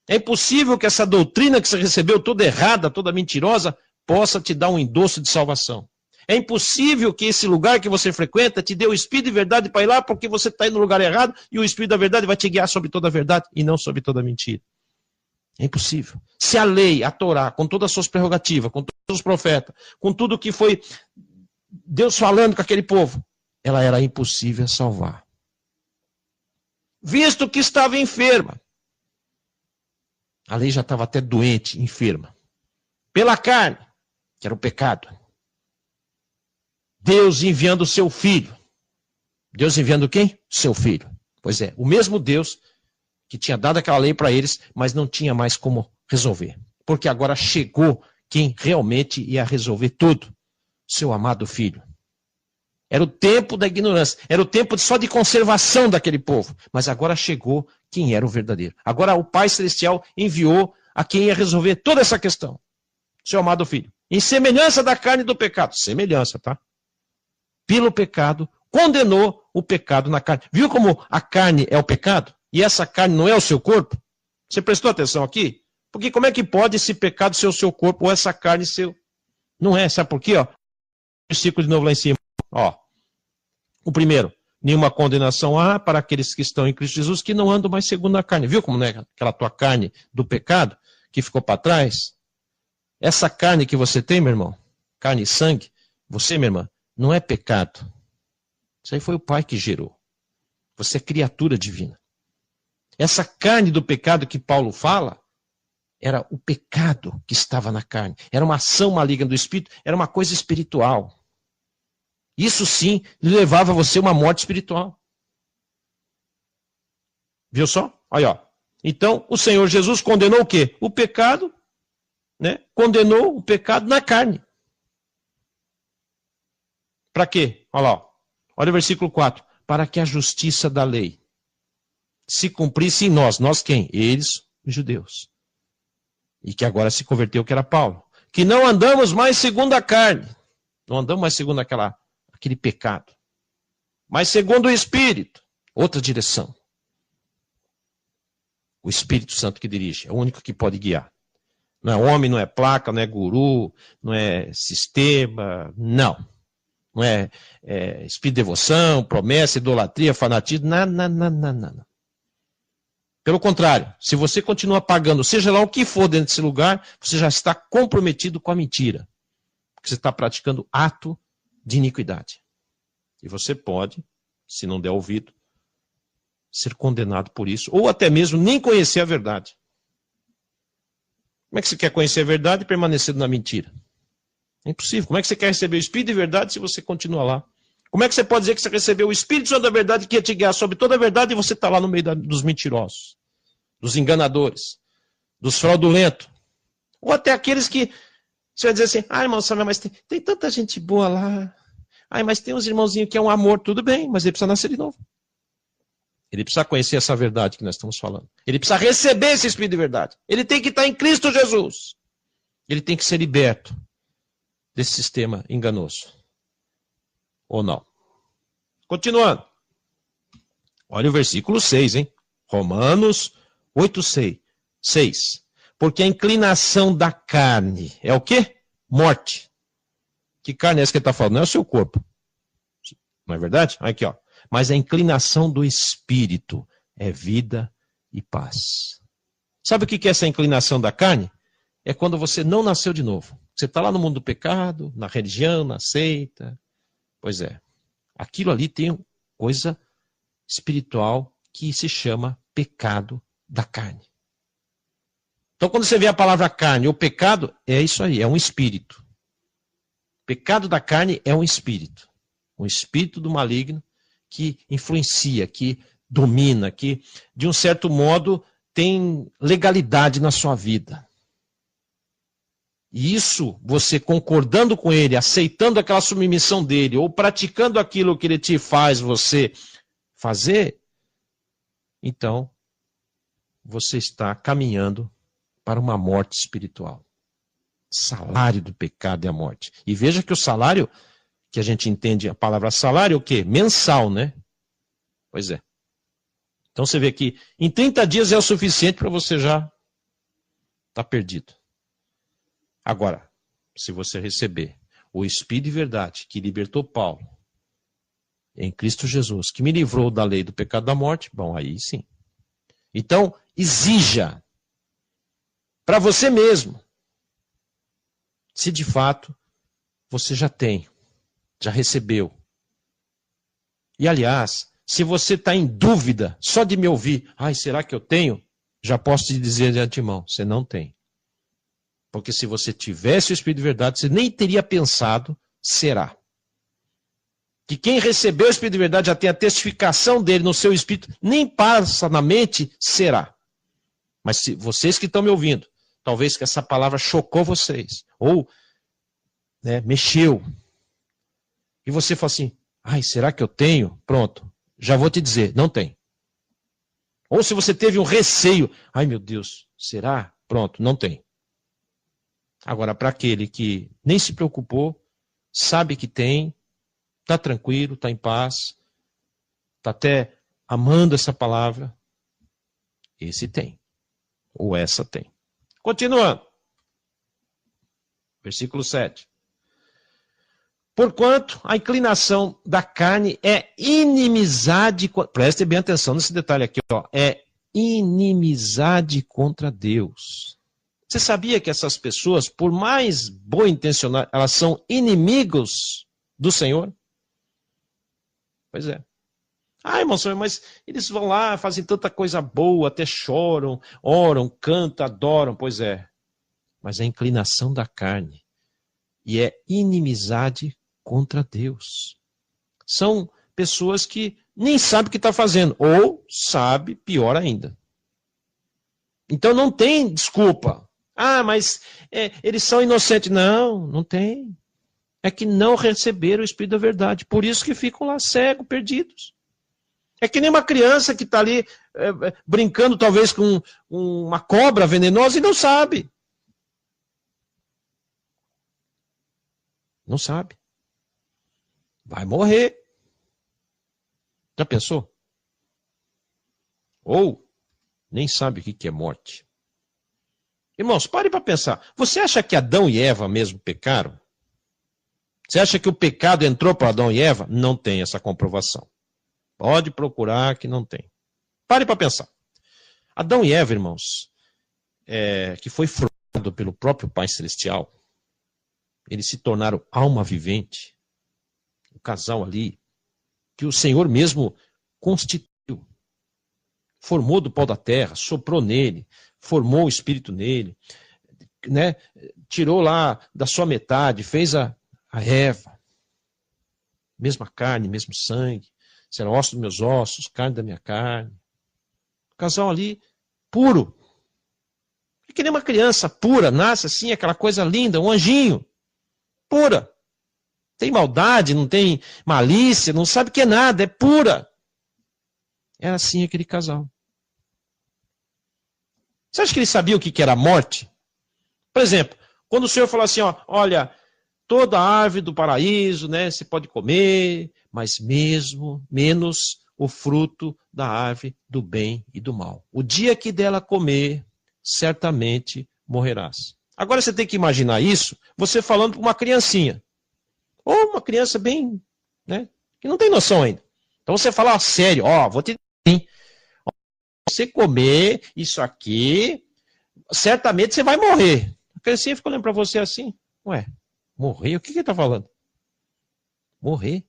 É impossível que essa doutrina que você recebeu toda errada, toda mentirosa, possa te dar um endosso de salvação. É impossível que esse lugar que você frequenta te dê o Espírito de verdade para ir lá, porque você está indo no lugar errado e o Espírito da verdade vai te guiar sobre toda a verdade e não sobre toda a mentira. É impossível. Se a lei, a Torá, com todas as suas prerrogativas, com todos os profetas, com tudo que foi Deus falando com aquele povo, ela era impossível salvar. Visto que estava enferma. A lei já estava até doente, enferma. Pela carne, que era o pecado. Deus enviando o seu filho. Deus enviando quem? Seu filho. Pois é, o mesmo Deus que tinha dado aquela lei para eles, mas não tinha mais como resolver. Porque agora chegou quem realmente ia resolver tudo. Seu amado filho. Era o tempo da ignorância. Era o tempo só de conservação daquele povo. Mas agora chegou quem era o verdadeiro. Agora o Pai Celestial enviou a quem ia resolver toda essa questão. Seu amado filho. Em semelhança da carne do pecado. Semelhança, tá? Pelo pecado, condenou o pecado na carne. Viu como a carne é o pecado? E essa carne não é o seu corpo? Você prestou atenção aqui? Porque como é que pode esse pecado ser o seu corpo ou essa carne ser? Não é, sabe por quê? Ó? Versículo de novo lá em cima. Ó. O primeiro, nenhuma condenação há para aqueles que estão em Cristo Jesus que não andam mais segundo a carne. Viu como não é aquela tua carne do pecado que ficou para trás? Essa carne que você tem, meu irmão, carne e sangue, você, minha irmã, não é pecado. Isso aí foi o Pai que gerou. Você é criatura divina. Essa carne do pecado que Paulo fala, era o pecado que estava na carne. Era uma ação maligna do Espírito, era uma coisa espiritual. Isso sim levava você a uma morte espiritual. Viu só? Olha, ó. Então, o Senhor Jesus condenou o quê? O pecado, né? Condenou o pecado na carne. Para quê? Olha lá, ó. Olha o versículo 4. Para que a justiça da lei se cumprisse em nós. Nós quem? Eles, os judeus. E que agora se converteu, que era Paulo. Que não andamos mais segundo a carne. Não andamos mais segundo aquele pecado. Mas segundo o Espírito. Outra direção. O Espírito Santo que dirige. É o único que pode guiar. Não é homem, não é placa, não é guru, não é sistema. Não. Não é espírito de devoção, promessa, idolatria, fanatismo. Não. Pelo contrário, se você continua pagando, seja lá o que for dentro desse lugar, você já está comprometido com a mentira. Porque você está praticando ato de iniquidade. E você pode, se não der ouvido, ser condenado por isso, ou até mesmo nem conhecer a verdade. Como é que você quer conhecer a verdade e permanecer na mentira? É impossível. Como é que você quer receber o Espírito de verdade se você continua lá? Como é que você pode dizer que você recebeu o Espírito Santo da verdade que ia te guiar sobre toda a verdade e você está lá no meio dos mentirosos, dos enganadores, dos fraudulentos? Ou até aqueles que você vai dizer assim, irmão, sabe, mas tem tanta gente boa lá, Ai, mas tem uns irmãozinhos que é um amor, tudo bem, mas ele precisa nascer de novo. Ele precisa conhecer essa verdade que nós estamos falando. Ele precisa receber esse Espírito de verdade. Ele tem que estar em Cristo Jesus. Ele tem que ser liberto desse sistema enganoso. Ou não? Continuando. Olha o versículo 6, hein? Romanos 8, 6. Porque a inclinação da carne é o quê? Morte. Que carne é essa que ele está falando? Não é o seu corpo. Não é verdade? Aqui, ó. Mas a inclinação do espírito é vida e paz. Sabe o que é essa inclinação da carne? É quando você não nasceu de novo. Você está lá no mundo do pecado, na religião, na seita. Pois é. Aquilo ali tem coisa espiritual que se chama pecado da carne. Então, quando você vê a palavra carne ou pecado, é isso aí, é um espírito. Pecado da carne é um espírito do maligno que influencia, que domina, que, de um certo modo, tem legalidade na sua vida. E isso, você concordando com ele, aceitando aquela submissão dele, ou praticando aquilo que ele te faz você fazer, então, você está caminhando para uma morte espiritual. Salário do pecado é a morte. E veja que o salário, que a gente entende a palavra salário, é o quê? Mensal, né? Pois é. Então você vê que em 30 dias é o suficiente para você já estar perdido. Agora, se você receber o Espírito de verdade que libertou Paulo em Cristo Jesus, que me livrou da lei do pecado da morte, bom, aí sim. Então, exija para você mesmo se de fato você já tem, já recebeu. E aliás, se você está em dúvida só de me ouvir, ai, será que eu tenho? Já posso te dizer de antemão, você não tem. Porque se você tivesse o Espírito de verdade, você nem teria pensado, será. Que quem recebeu o Espírito de verdade já tem a testificação dele no seu Espírito, nem passa na mente, será. Mas se vocês que estão me ouvindo, talvez que essa palavra chocou vocês, ou mexeu, e você fala assim, ai, será que eu tenho? Pronto, já vou te dizer, não tem. Ou se você teve um receio, ai meu Deus, será? Pronto, não tem. Agora, para aquele que nem se preocupou, sabe que tem, está tranquilo, está em paz, está até amando essa palavra, esse tem. Ou essa tem. Continuando. Versículo 7. Porquanto a inclinação da carne é inimizade, preste bem atenção nesse detalhe aqui, ó, é inimizade contra Deus. Você sabia que essas pessoas, por mais boa intencionadas, elas são inimigos do Senhor? Pois é. Ah, irmão, Senhor, mas eles vão lá, fazem tanta coisa boa, até choram, oram, cantam, adoram. Pois é. Mas é a inclinação da carne. E é inimizade contra Deus. São pessoas que nem sabem o que está fazendo. Ou sabe, pior ainda. Então não tem desculpa. Ah, mas eles são inocentes. Não, não tem. É que não receberam o Espírito da verdade. Por isso que ficam lá cegos, perdidos. É que nem uma criança que está ali brincando talvez com uma cobra venenosa e não sabe. Não sabe. Vai morrer. Já pensou? Ou nem sabe o que é morte. Irmãos, pare para pensar. Você acha que Adão e Eva mesmo pecaram? Você acha que o pecado entrou para Adão e Eva? Não tem essa comprovação. Pode procurar que não tem. Pare para pensar. Adão e Eva, irmãos, que foi formado pelo próprio Pai Celestial, eles se tornaram alma vivente. O casal ali, que o Senhor mesmo constituiu. Formou do pó da terra, soprou nele, formou o espírito nele, né? Tirou lá da sua metade, fez a Eva. Mesma carne, mesmo sangue. Será osso dos meus ossos, carne da minha carne. O casal ali, puro. É que nem uma criança pura, nasce assim, aquela coisa linda, um anjinho. Pura. Tem maldade, não tem malícia, não sabe o que é nada, é pura. Era assim aquele casal. Você acha que ele sabia o que era a morte? Por exemplo, quando o Senhor falou assim, ó, olha, toda árvore do paraíso, né, você pode comer, mas menos o fruto da árvore do bem e do mal. O dia que dela comer, certamente morrerás. Agora você tem que imaginar isso, você falando para uma criancinha. Ou uma criança bem, né, que não tem noção ainda. Então você fala, sério, ó, vou te dizer, você comer isso aqui, certamente você vai morrer. A criancinha fica olhando para você assim, ué, morrer? O que ele está falando? Morrer?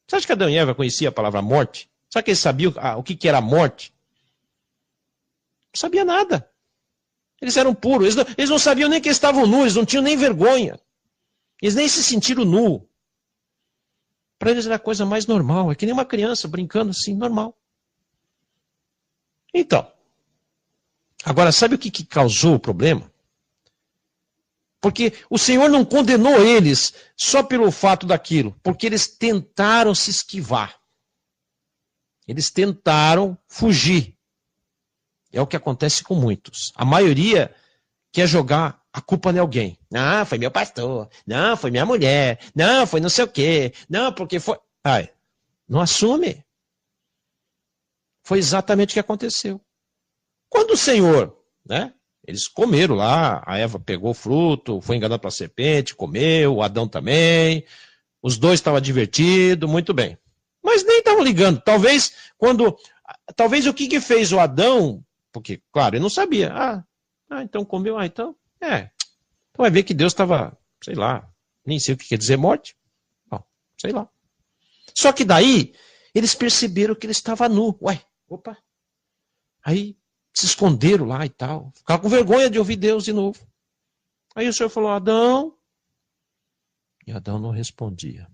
Você acha que Adão e Eva conheciam a palavra morte? Será que eles sabiam o que era morte? Não sabia nada. Eles eram puros. Eles não sabiam nem que estavam nus, eles não tinham nem vergonha. Eles nem se sentiram nus. Para eles era a coisa mais normal. É que nem uma criança brincando assim, normal. Então, agora sabe o que causou o problema? Porque o Senhor não condenou eles só pelo fato daquilo, porque eles tentaram se esquivar. Eles tentaram fugir. É o que acontece com muitos. A maioria quer jogar a culpa em alguém. Não, foi meu pastor. Não, foi minha mulher. Não, foi não sei o quê. Não, porque foi... Ai, não assume. Foi exatamente o que aconteceu. Quando o Senhor, né? Eles comeram lá, a Eva pegou o fruto, foi enganada pela serpente, comeu, o Adão também. Os dois estavam divertidos, muito bem. Mas nem estavam ligando. Talvez o que fez o Adão, porque, claro, ele não sabia. Então comeu, então. Então vai ver que Deus estava, sei lá, nem sei o que quer dizer morte. Bom, sei lá. Só que daí, eles perceberam que ele estava nu. Opa. Aí se esconderam lá e tal. Ficaram com vergonha de ouvir Deus de novo. Aí o Senhor falou, Adão. E Adão não respondia.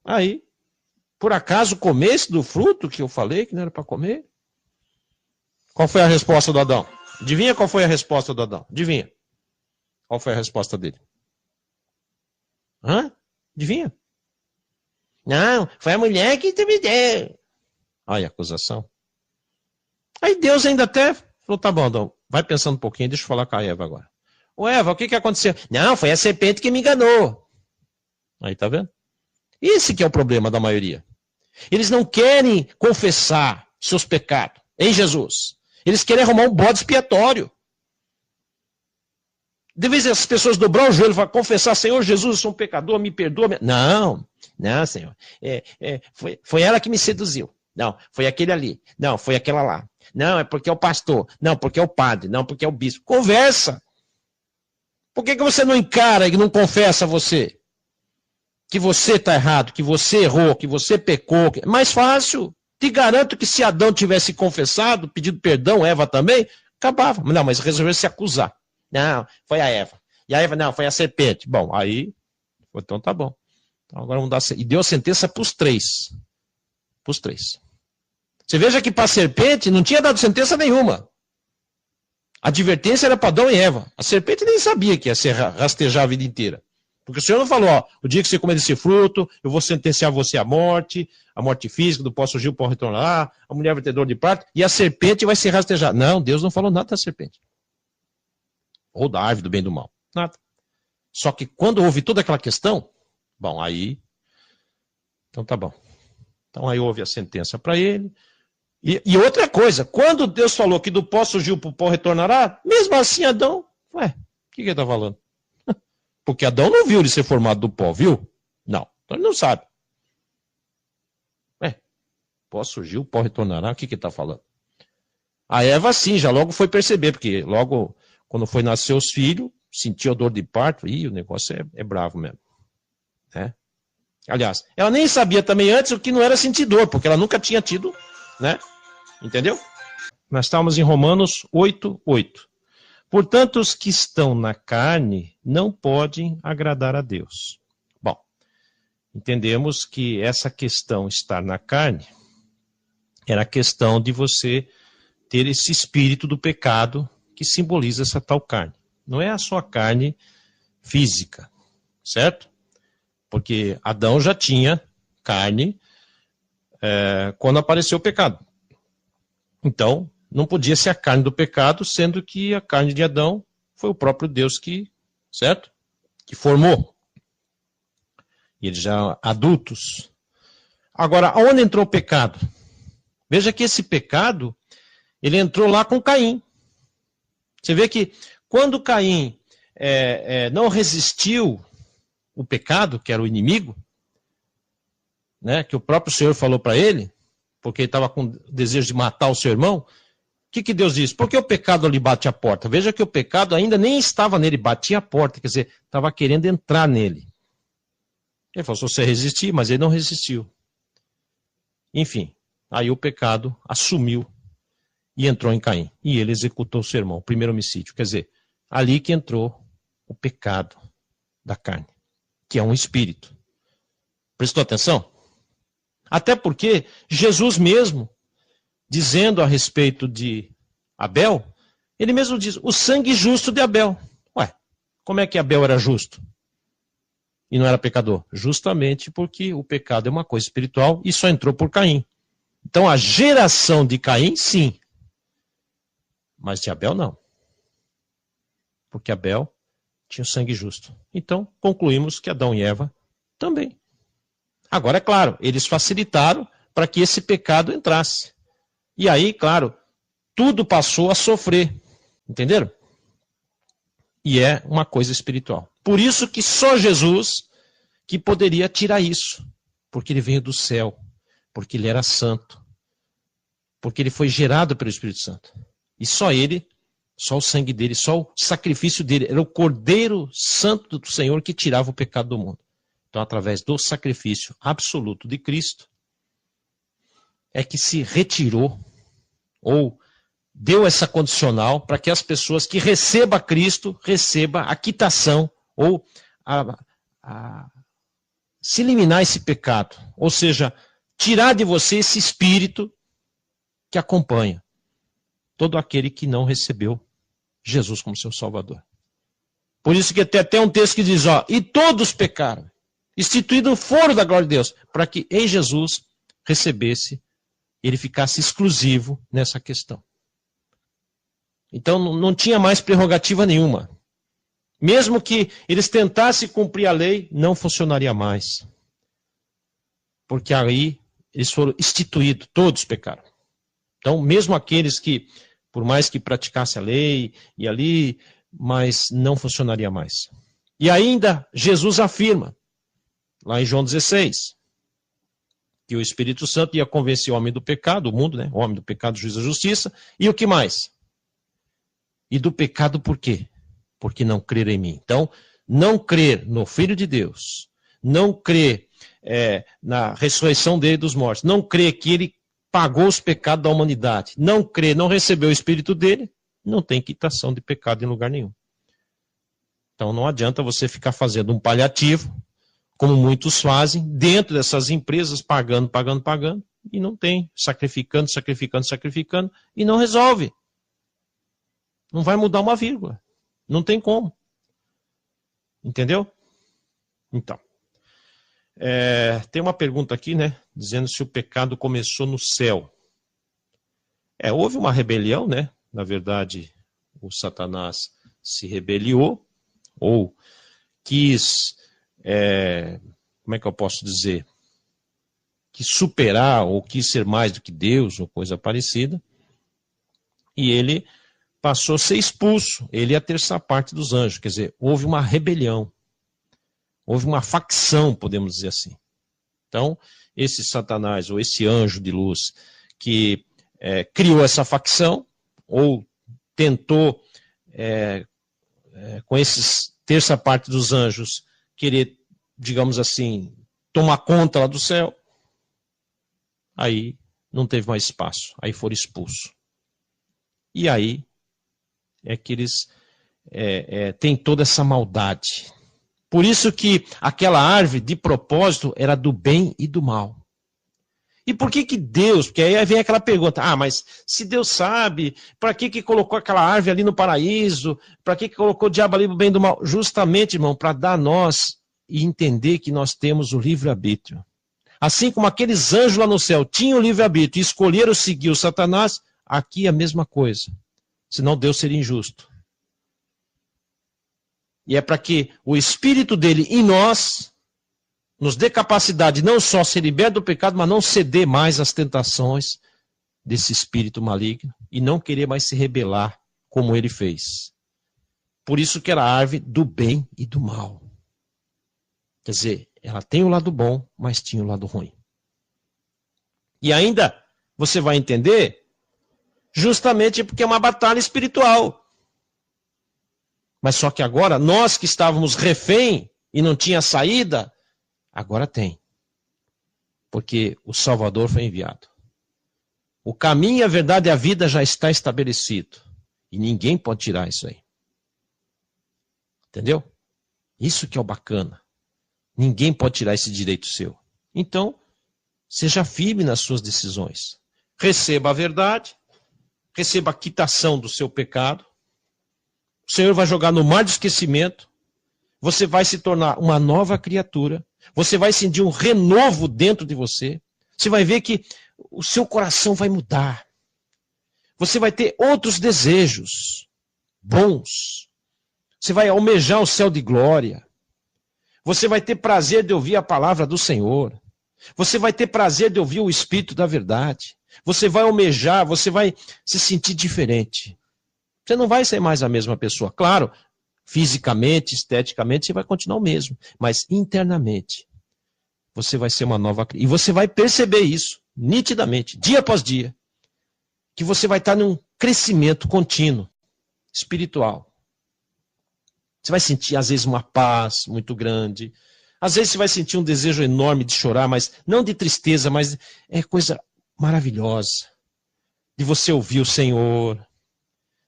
Aí, por acaso, comesse do fruto que eu falei que não era para comer? Qual foi a resposta do Adão? Adivinha qual foi a resposta do Adão? Adivinha. Qual foi a resposta dele? Adivinha? Não, foi a mulher que te me deu. Olha a acusação. Aí Deus ainda até falou, tá bom, Adão, vai pensando um pouquinho, deixa eu falar com a Eva agora. Ô Eva, o que aconteceu? Não, foi a serpente que me enganou. Aí tá vendo? Esse que é o problema da maioria. Eles não querem confessar seus pecados em Jesus. Eles querem arrumar um bode expiatório. De vez as pessoas dobrar o joelho e falar, confessar, Senhor Jesus, eu sou um pecador, me perdoa. Não, Senhor. Foi ela que me seduziu. Não, foi aquele ali. Não, foi aquela lá. Não, é porque é o pastor. Não, porque é o padre. Não, porque é o bispo. Conversa. Por que você não encara e não confessa você? Que você está errado, que você errou, que você pecou. É mais fácil. Te garanto que se Adão tivesse confessado, pedido perdão, Eva também, acabava. Não, mas resolveu se acusar. Não, foi a Eva. E a Eva, não, foi a serpente. Bom, aí, então tá bom. Então agora vamos dar... E deu a sentença para os três. Para os três. Você veja que para a serpente não tinha dado sentença nenhuma. A advertência era para Adão e Eva. A serpente nem sabia que ia ser rastejar a vida inteira. Porque o Senhor não falou, o dia que você comer desse fruto, eu vou sentenciar você à morte, a morte física, do pó surgir, o pó retornar, a mulher vai ter dor de parto, e a serpente vai ser rastejada. Não, Deus não falou nada da serpente. Ou da árvore do bem e do mal. Nada. Só que quando houve toda aquela questão, bom, aí, então tá bom. Então aí houve a sentença para ele. E outra coisa, quando Deus falou que do pó surgiu, o pó retornará, mesmo assim Adão, o que ele está falando? Porque Adão não viu ele ser formado do pó, viu? Não, então ele não sabe. Pó surgiu, o pó retornará, o que ele está falando? A Eva sim, já logo foi perceber, porque logo quando foi nascer os filhos, sentiu a dor de parto, o negócio é bravo mesmo. Né? Aliás, ela nem sabia também antes o que não era sentir dor, porque ela nunca tinha tido, né? Entendeu? Nós estávamos em Romanos 8:8. Portanto, os que estão na carne não podem agradar a Deus. Bom, entendemos que essa questão estar na carne era a questão de você ter esse espírito do pecado que simboliza essa tal carne. Não é a sua carne física, certo? Porque Adão já tinha carne quando apareceu o pecado. Então, não podia ser a carne do pecado, sendo que a carne de Adão foi o próprio Deus certo? Que formou. E eles já adultos. Agora, aonde entrou o pecado? Veja que esse pecado, ele entrou lá com Caim. Você vê que quando Caim não resistiu o pecado, que era o inimigo, né, que o próprio Senhor falou para ele, porque ele estava com desejo de matar o seu irmão, o que Deus disse? Porque o pecado ali bate a porta. Veja que o pecado ainda nem estava nele, batia a porta, quer dizer, estava querendo entrar nele. Ele falou, se você resistir, mas ele não resistiu. Enfim, aí o pecado assumiu e entrou em Caim. E ele executou o seu irmão, o primeiro homicídio. Quer dizer, ali que entrou o pecado da carne, que é um espírito. Prestou atenção? Até porque Jesus mesmo, dizendo a respeito de Abel, ele mesmo diz, o sangue justo de Abel. Ué, como é que Abel era justo? E não era pecador? Justamente porque o pecado é uma coisa espiritual e só entrou por Caim. Então a geração de Caim, sim. Mas de Abel, não. Porque Abel tinha o sangue justo. Então concluímos que Adão e Eva também. Agora, é claro, eles facilitaram para que esse pecado entrasse. E aí, claro, tudo passou a sofrer. Entenderam? E é uma coisa espiritual. Por isso que só Jesus que poderia tirar isso. Porque ele veio do céu. Porque ele era santo. Porque ele foi gerado pelo Espírito Santo. E só ele, só o sangue dele, só o sacrifício dele, era o Cordeiro Santo do Senhor que tirava o pecado do mundo. Então, através do sacrifício absoluto de Cristo, é que se retirou, ou deu essa condicional para que as pessoas que recebam Cristo, recebam a quitação, ou se eliminar esse pecado. Ou seja, tirar de você esse espírito que acompanha todo aquele que não recebeu Jesus como seu Salvador. Por isso que tem até um texto que diz, e todos pecaram, instituído foro da glória de Deus, para que em Jesus recebesse, ele ficasse exclusivo nessa questão. Então não tinha mais prerrogativa nenhuma. Mesmo que eles tentassem cumprir a lei, não funcionaria mais. Porque aí eles foram instituídos, todos pecaram. Então, mesmo aqueles que, por mais que praticassem a lei e ali, mas não funcionaria mais. E ainda Jesus afirma, lá em João 16, que o Espírito Santo ia convencer o homem do pecado, o mundo, né? O homem do pecado, juízo da justiça. E o que mais? E do pecado por quê? Porque não crer em mim. Então, não crer no Filho de Deus, não crer na ressurreição dele dos mortos, não crer que ele pagou os pecados da humanidade, não crer, não recebeu o Espírito dele, não tem quitação de pecado em lugar nenhum. Então não adianta você ficar fazendo um paliativo, como muitos fazem, dentro dessas empresas, pagando, e não tem, sacrificando, e não resolve. Não vai mudar uma vírgula. Não tem como. Entendeu? Então. Tem uma pergunta aqui, né? Dizendo se o pecado começou no céu. Houve uma rebelião, né? Na verdade, o Satanás se rebeliou, ou quis, como é que eu posso dizer? Quis superar, ou quis ser mais do que Deus, ou coisa parecida. E ele passou a ser expulso, ele e a terça parte dos anjos. Quer dizer, houve uma rebelião. Houve uma facção, podemos dizer assim. Então, esse Satanás, ou esse anjo de luz, que criou essa facção, ou tentou, com esses terça parte dos anjos, querer, digamos assim, tomar conta lá do céu, aí não teve mais espaço, aí foram expulsos. E aí é que eles têm toda essa maldade. Por isso que aquela árvore, de propósito, era do bem e do mal. E por que Deus, porque aí vem aquela pergunta, mas se Deus sabe, para que colocou aquela árvore ali no paraíso, para que colocou o diabo ali do bem e do mal? Justamente, irmão, para dar a nós e entender que nós temos o livre-arbítrio. Assim como aqueles anjos lá no céu tinham o livre-arbítrio e escolheram seguir o Satanás, aqui é a mesma coisa. Senão Deus seria injusto. E é para que o Espírito dele em nós nos dê capacidade não só ser liberto do pecado, mas não ceder mais às tentações desse espírito maligno e não querer mais se rebelar como ele fez. Por isso que era a árvore do bem e do mal. Quer dizer, ela tem o lado bom, mas tinha o lado ruim. E ainda você vai entender justamente porque é uma batalha espiritual. Mas só que agora, nós que estávamos refém e não tinha saída, agora tem. Porque o Salvador foi enviado. O caminho, a verdade e a vida já está estabelecido. E ninguém pode tirar isso aí. Entendeu? Isso que é o bacana. Ninguém pode tirar esse direito seu. Então, seja firme nas suas decisões. Receba a verdade, receba a quitação do seu pecado. O Senhor vai jogar no mar de esquecimento. Você vai se tornar uma nova criatura. Você vai sentir um renovo dentro de você. Você vai ver que o seu coração vai mudar. Você vai ter outros desejos bons. Você vai almejar o céu de glória. Você vai ter prazer de ouvir a palavra do Senhor. Você vai ter prazer de ouvir o Espírito da verdade. Você vai almejar, você vai se sentir diferente. Você não vai ser mais a mesma pessoa. Claro, fisicamente, esteticamente, você vai continuar o mesmo. Mas internamente, você vai ser uma nova criatura. E você vai perceber isso, nitidamente, dia após dia. Que você vai estar num crescimento contínuo, espiritual. Você vai sentir, às vezes, uma paz muito grande. Às vezes você vai sentir um desejo enorme de chorar, mas não de tristeza, mas é coisa maravilhosa. De você ouvir o Senhor,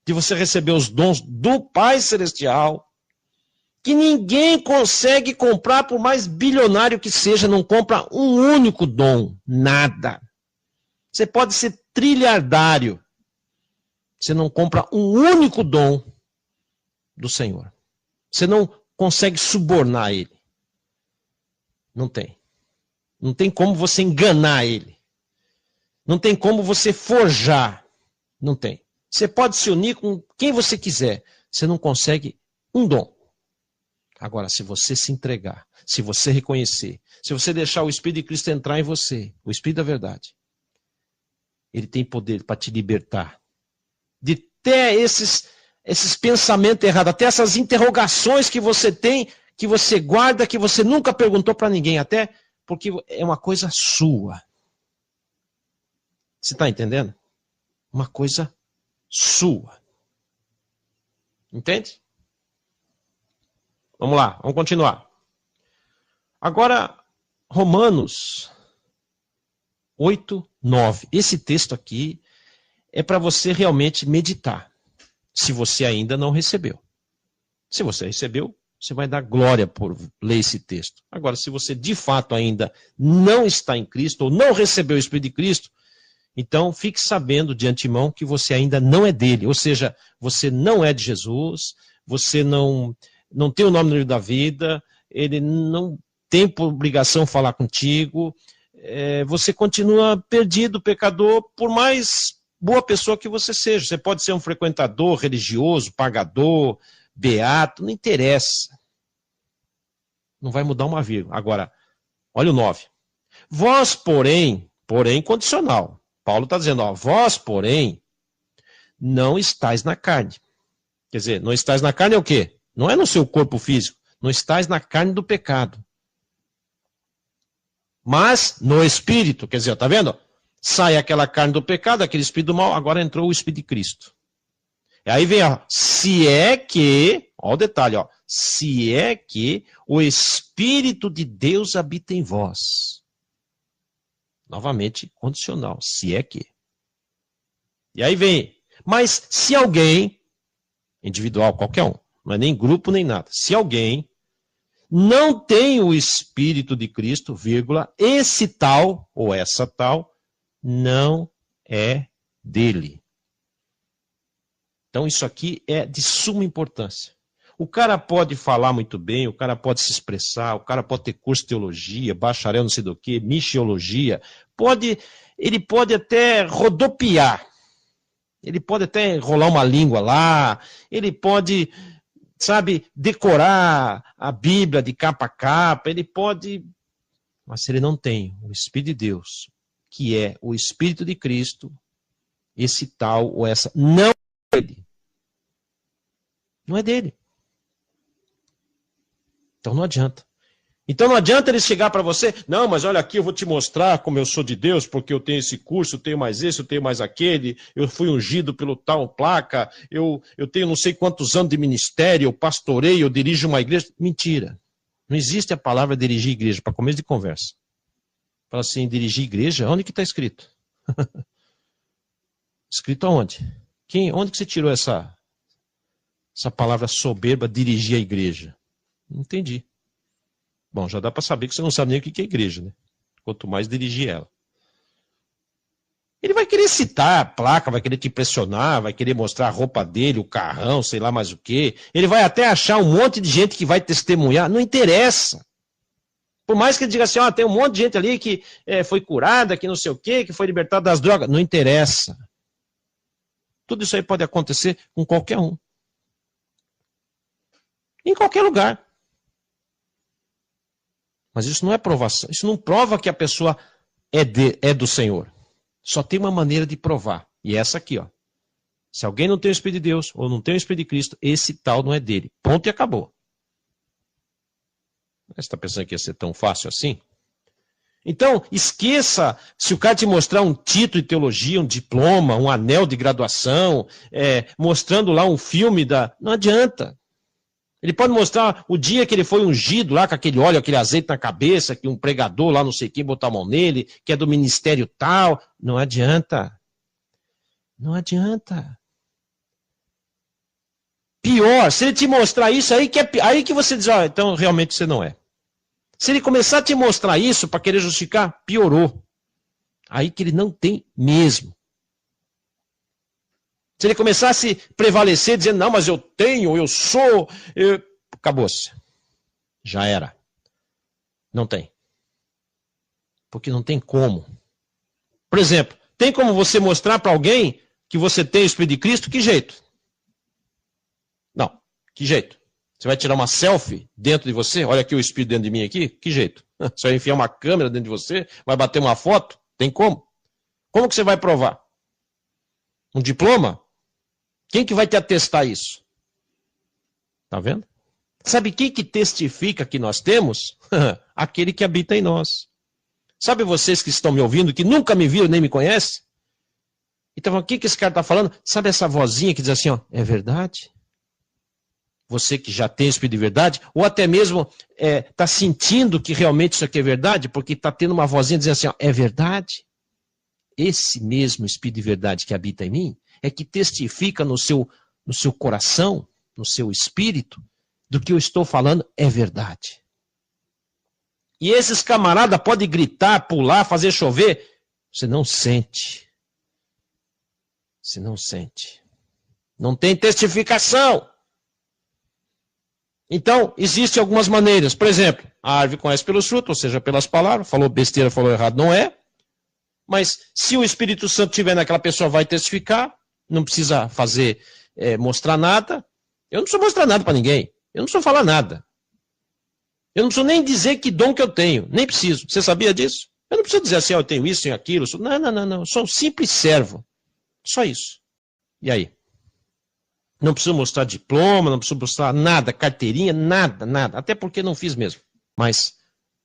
de você receber os dons do Pai Celestial, que ninguém consegue comprar, por mais bilionário que seja, não compra um único dom, nada. Você pode ser trilhardário, você não compra um único dom do Senhor. Você não consegue subornar Ele. Não tem. Não tem como você enganar Ele. Não tem como você forjar. Não tem. Você pode se unir com quem você quiser. Você não consegue um dom. Agora, se você se entregar, se você reconhecer, se você deixar o Espírito de Cristo entrar em você, o Espírito da verdade, ele tem poder para te libertar de até esses pensamentos errados, até essas interrogações que você tem, que você guarda, que você nunca perguntou para ninguém, até porque é uma coisa sua. Você está entendendo? Uma coisa sua. Entende? Vamos lá, vamos continuar. Agora, Romanos 8, 9. Esse texto aqui é para você realmente meditar, se você ainda não recebeu. Se você recebeu, você vai dar glória por ler esse texto. Agora, se você de fato ainda não está em Cristo, ou não recebeu o Espírito de Cristo, então fique sabendo de antemão que você ainda não é dele. Ou seja, você não é de Jesus, você não tem o nome no livro da vida, ele não tem por obrigação falar contigo, você continua perdido, pecador, por mais boa pessoa que você seja. Você pode ser um frequentador religioso, pagador, beato, não interessa. Não vai mudar uma vírgula. Agora, olha o 9. Vós, porém condicional. Paulo está dizendo, vós, porém, não estáis na carne. Quer dizer, não estáis na carne é o quê? Não é no seu corpo físico. Não estáis na carne do pecado. Mas no Espírito. Quer dizer, está vendo? Sai aquela carne do pecado, aquele espírito do mal, agora entrou o Espírito de Cristo. E aí vem, se é que, olha o detalhe, se é que o Espírito de Deus habita em vós. Novamente, condicional, se é que. E aí vem, mas se alguém, individual, qualquer um, não é nem grupo nem nada, se alguém não tem o Espírito de Cristo, vírgula, esse tal, ou essa tal, não é dele. Então isso aqui é de suma importância. O cara pode falar muito bem, o cara pode se expressar, o cara pode ter curso de teologia, bacharel não sei do que, missiologia, ele pode até rodopiar, ele pode até enrolar uma língua lá, ele pode, sabe, decorar a Bíblia de capa a capa, ele pode... Mas se ele não tem o Espírito de Deus, que é o Espírito de Cristo, esse tal ou essa não é dele. Não é dele. Então não adianta. Então não adianta ele chegar para você, não, mas olha aqui, eu vou te mostrar como eu sou de Deus, porque eu tenho esse curso, eu tenho mais esse, eu tenho mais aquele, eu fui ungido pelo tal placa, eu tenho não sei quantos anos de ministério, eu pastorei, eu dirijo uma igreja. Mentira. Não existe a palavra dirigir igreja, para começo de conversa. Fala assim, dirigir igreja, onde que está escrito? Escrito aonde? Onde que você tirou essa palavra soberba, dirigir a igreja? Não entendi. Bom, já dá para saber que você não sabe nem o que é igreja, né? Quanto mais dirigir ela. Ele vai querer citar a placa, vai querer te impressionar, vai querer mostrar a roupa dele, o carrão, sei lá mais o quê. Ele vai até achar um monte de gente que vai testemunhar. Não interessa. Por mais que ele diga assim, ó, tem um monte de gente ali que foi curada, que não sei o quê, que foi libertada das drogas. Não interessa. Tudo isso aí pode acontecer com qualquer um. Em qualquer lugar. Mas isso não é provação. Isso não prova que a pessoa é do Senhor. Só tem uma maneira de provar. E é essa aqui, ó. Se alguém não tem o Espírito de Deus, ou não tem o Espírito de Cristo, esse tal não é dele. Ponto e acabou. Você está pensando que ia ser tão fácil assim? Então, esqueça se o cara te mostrar um título de teologia, um diploma, um anel de graduação, mostrando lá um filme da... Não adianta. Ele pode mostrar o dia que ele foi ungido lá com aquele óleo, aquele azeite na cabeça, que um pregador lá, não sei quem, botar a mão nele, que é do ministério tal. Não adianta. Não adianta. Pior, se ele te mostrar isso, aí que você diz, ó, então realmente você não é. Se ele começar a te mostrar isso para querer justificar, piorou. Aí que ele não tem mesmo. Se ele começar a se prevalecer dizendo, não, mas eu tenho, eu sou, acabou-se. Já era. Não tem. Porque não tem como. Por exemplo, tem como você mostrar para alguém que você tem o Espírito de Cristo? Que jeito? Não. Que jeito? Você vai tirar uma selfie dentro de você? Olha aqui o Espírito dentro de mim aqui? Que jeito? Você vai enfiar uma câmera dentro de você? Vai bater uma foto? Tem como? Como que você vai provar? Um diploma? Quem que vai te atestar isso? Tá vendo? Sabe quem que testifica que nós temos? Aquele que habita em nós. Sabe vocês que estão me ouvindo, que nunca me viram nem me conhecem? Então, o que esse cara está falando? Sabe essa vozinha que diz assim, ó, é verdade? Você que já tem o Espírito de verdade, ou até mesmo está sentindo que realmente isso aqui é verdade, porque está tendo uma vozinha dizendo assim, ó, é verdade? Esse mesmo Espírito de verdade que habita em mim, é que testifica no seu coração, no seu espírito, do que eu estou falando é verdade. E esses camaradas podem gritar, pular, fazer chover, você não sente. Você não sente. Não tem testificação. Então, existem algumas maneiras. Por exemplo, a árvore conhece pelos frutos, ou seja, pelas palavras. Falou besteira, falou errado, não é. Mas se o Espírito Santo estiver naquela pessoa, vai testificar. Não precisa mostrar nada. Eu não preciso mostrar nada para ninguém. Eu não preciso falar nada. Eu não preciso nem dizer que dom que eu tenho. Nem preciso. Você sabia disso? Eu não preciso dizer assim, eu tenho isso, tenho aquilo. Não. Eu sou um simples servo. Só isso. E aí? Não preciso mostrar diploma, não preciso mostrar nada, carteirinha, nada. Até porque não fiz mesmo. Mas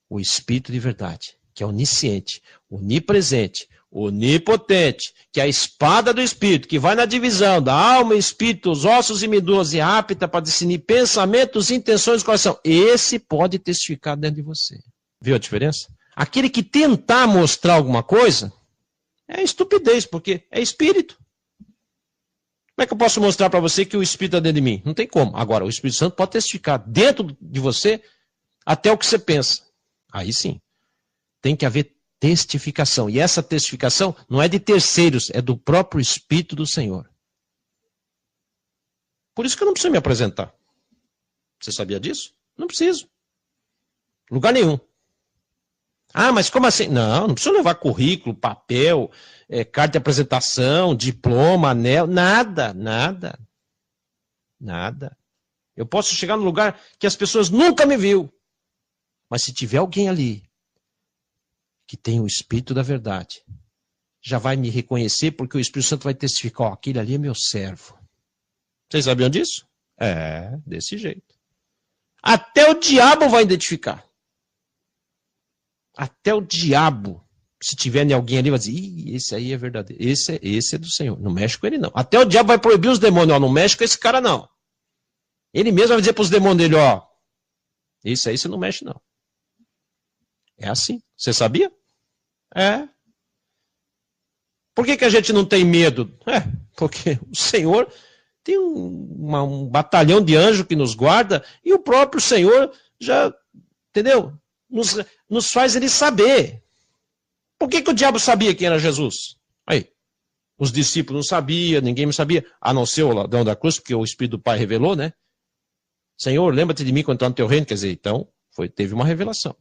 o Espírito de verdade, que é onisciente, onipresente, onipotente, que é a espada do Espírito, que vai na divisão da alma, espírito, os ossos e medulas e apta para discernir pensamentos, intenções do coração. Esse pode testificar dentro de você. Viu a diferença? Aquele que tentar mostrar alguma coisa é estupidez, porque é espírito. Como é que eu posso mostrar para você que o Espírito está dentro de mim? Não tem como. Agora, o Espírito Santo pode testificar dentro de você até o que você pensa. Aí sim. Tem que haver testificação. E essa testificação não é de terceiros, é do próprio Espírito do Senhor. Por isso que eu não preciso me apresentar. Você sabia disso? Não preciso. Lugar nenhum. Ah, mas como assim? Não precisa levar currículo, papel, carta de apresentação, diploma, anel, nada. Eu posso chegar num lugar que as pessoas nunca me viu. Mas se tiver alguém ali que tem o Espírito da verdade, já vai me reconhecer porque o Espírito Santo vai testificar, aquele ali é meu servo. Vocês sabiam disso? É, desse jeito. Até o diabo vai identificar. Até o diabo, se tiver alguém ali, vai dizer, esse aí é verdadeiro, esse é do Senhor. Não mexe com ele, não. Até o diabo vai proibir os demônios, não mexe com esse cara, não. Ele mesmo vai dizer para os demônios dele, esse aí você não mexe, não. É assim. Você sabia? É. Por que a gente não tem medo? Porque o Senhor tem um batalhão de anjos que nos guarda e o próprio Senhor já, entendeu? Nos faz ele saber. Por que o diabo sabia quem era Jesus? Aí, os discípulos não sabiam, ninguém sabia, a não ser o ladrão da cruz, porque o Espírito do Pai revelou, né? Senhor, lembra-te de mim quando entrar no teu reino. Quer dizer, então, teve uma revelação.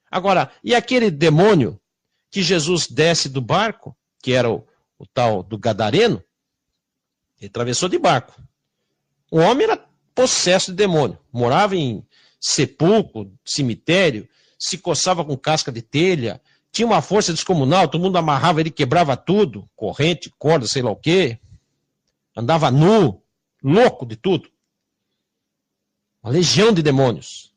Agora, e aquele demônio que Jesus desce do barco, que era o tal do Gadareno, ele atravessou de barco. O homem era possesso de demônio, morava em sepulcro, cemitério, se coçava com casca de telha, tinha uma força descomunal, todo mundo amarrava ele, quebrava tudo, corrente, corda, sei lá o quê, andava nu, louco de tudo. Uma legião de demônios.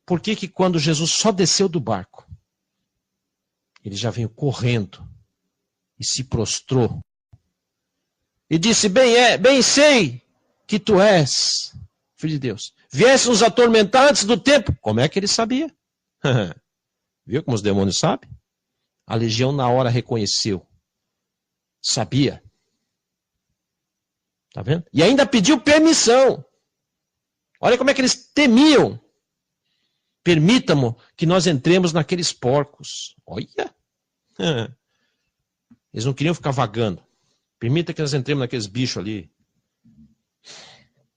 Por que quando Jesus só desceu do barco, ele já veio correndo e se prostrou e disse, bem sei que tu és Filho de Deus. Viesse nos atormentar antes do tempo. Como é que ele sabia? Viu como os demônios sabem? A legião na hora reconheceu. Sabia. Tá vendo? E ainda pediu permissão. Olha como é que eles temiam. Permita-mo que nós entremos naqueles porcos. Olha. Eles não queriam ficar vagando. Permita que nós entremos naqueles bichos ali.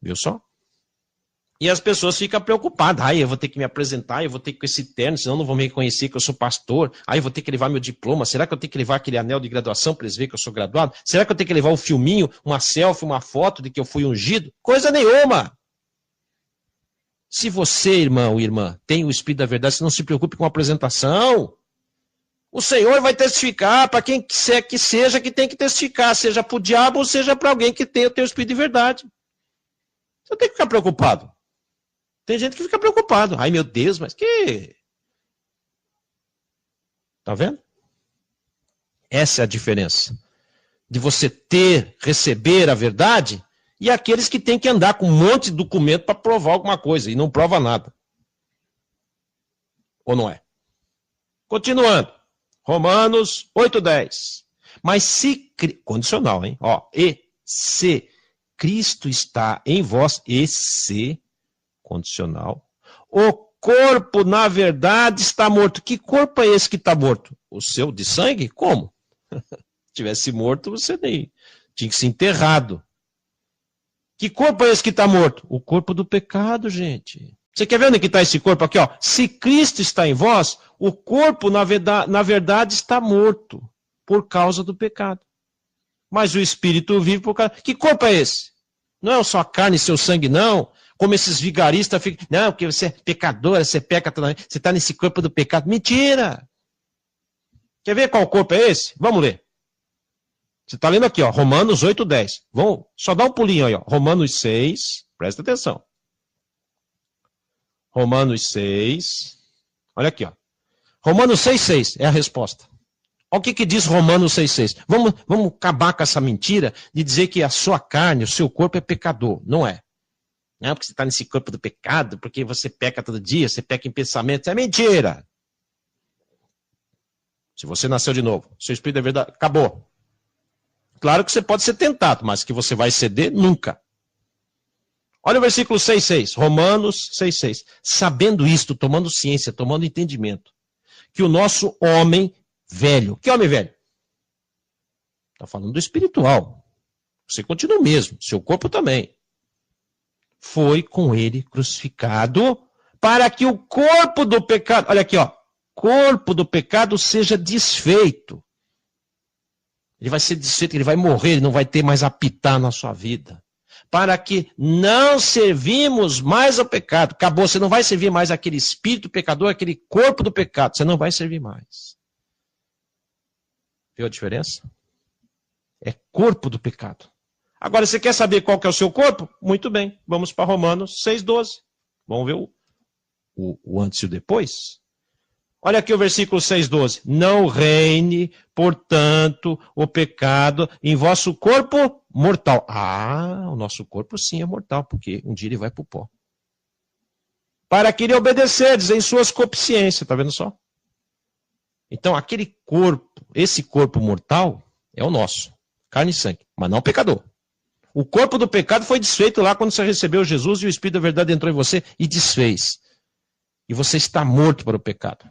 Viu só? E as pessoas ficam preocupadas. Eu vou ter que me apresentar, eu vou ter que ir com esse terno, senão não vão me reconhecer que eu sou pastor. Eu vou ter que levar meu diploma. Será que eu tenho que levar aquele anel de graduação para eles verem que eu sou graduado? Será que eu tenho que levar um filminho, uma selfie, uma foto de que eu fui ungido? Coisa nenhuma. Se você, irmão e irmã, tem o Espírito da verdade, você não se preocupe com a apresentação. O Senhor vai testificar para quem quiser que seja que tem que testificar, seja para o diabo ou seja para alguém que tem o teu Espírito de verdade. Você não tem que ficar preocupado. Tem gente que fica preocupado. Ai, meu Deus, mas que... Tá vendo? Essa é a diferença. De você receber a verdade e aqueles que têm que andar com um monte de documento para provar alguma coisa e não prova nada. Ou não é? Continuando. Romanos 8:10. Mas se... Condicional, hein? E se Cristo está em vós, e se... Condicional. O corpo, na verdade, está morto. Que corpo é esse que está morto? O seu de sangue? Como? Se tivesse morto, você nem tinha que ser enterrado. Que corpo é esse que está morto? O corpo do pecado, gente. Você quer ver onde está esse corpo aqui? Se Cristo está em vós, o corpo, na verdade, está morto por causa do pecado. Mas o Espírito vive por causa... Que corpo é esse? Não é só a carne e seu sangue, não. Como esses vigaristas ficam... Não, porque você é pecadora, você peca toda vez, você está nesse corpo do pecado. Mentira! Quer ver qual corpo é esse? Vamos ler. Você está lendo aqui, Romanos 8:10. Vamos só dar um pulinho aí, Romanos 6. Presta atenção. Romanos 6. Olha aqui, Romanos 6:6 é a resposta. Olha o que diz Romanos 6:6. Vamos acabar com essa mentira de dizer que a sua carne, o seu corpo é pecador. Não é. Não, porque você está nesse corpo do pecado, porque você peca todo dia, você peca em pensamentos. É mentira. Se você nasceu de novo, seu Espírito é verdade, acabou. Claro que você pode ser tentado, mas que você vai ceder, nunca. Olha o versículo 6:6, Romanos 6:6. Sabendo isto, tomando ciência, tomando entendimento, que o nosso homem velho, que homem velho? Está falando do espiritual. Você continua o mesmo, seu corpo também. foi com ele crucificado, para que o corpo do pecado, olha aqui, ó, corpo do pecado seja desfeito. Ele vai ser desfeito, ele vai morrer, ele não vai ter mais apitar na sua vida. Para que não servimos mais ao pecado. Acabou, você não vai servir mais aquele espírito pecador, aquele corpo do pecado. Você não vai servir mais. Viu a diferença? É corpo do pecado. Agora, você quer saber qual que é o seu corpo? Muito bem, vamos para Romanos 6,12. Vamos ver o antes e o depois? Olha aqui o versículo 6,12. Não reine, portanto, o pecado em vosso corpo mortal. Ah, o nosso corpo sim é mortal, porque um dia ele vai para o pó. Para que lhe obedeceres em suas concupiscências, tá vendo só? Então, aquele corpo, esse corpo mortal, é o nosso. Carne e sangue, mas não o pecador. O corpo do pecado foi desfeito lá quando você recebeu Jesus e o Espírito da verdade entrou em você e desfez. E você está morto para o pecado.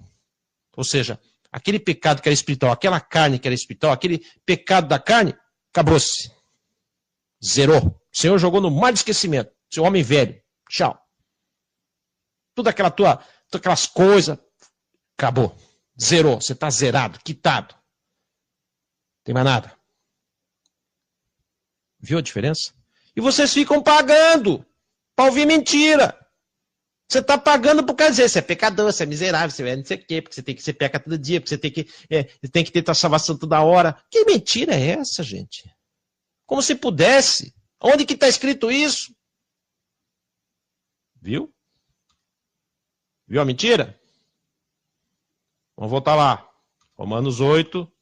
Ou seja, aquele pecado que era espiritual, aquela carne que era espiritual, aquele pecado da carne, acabou-se. Zerou. O Senhor jogou no mar de esquecimento. Seu homem velho. Tchau. Tudo aquelas coisas, acabou. Zerou. Você está zerado, quitado. Não tem mais nada. Viu a diferença? E vocês ficam pagando para ouvir mentira. Você está pagando por causa disso. Você é pecador, você é miserável, você é não sei o quê, porque você peca todo dia, porque você tem que ter tua salvação toda hora. Que mentira é essa, gente? Como se pudesse. Onde que está escrito isso? Viu? Viu a mentira? Vamos voltar lá. Romanos 8.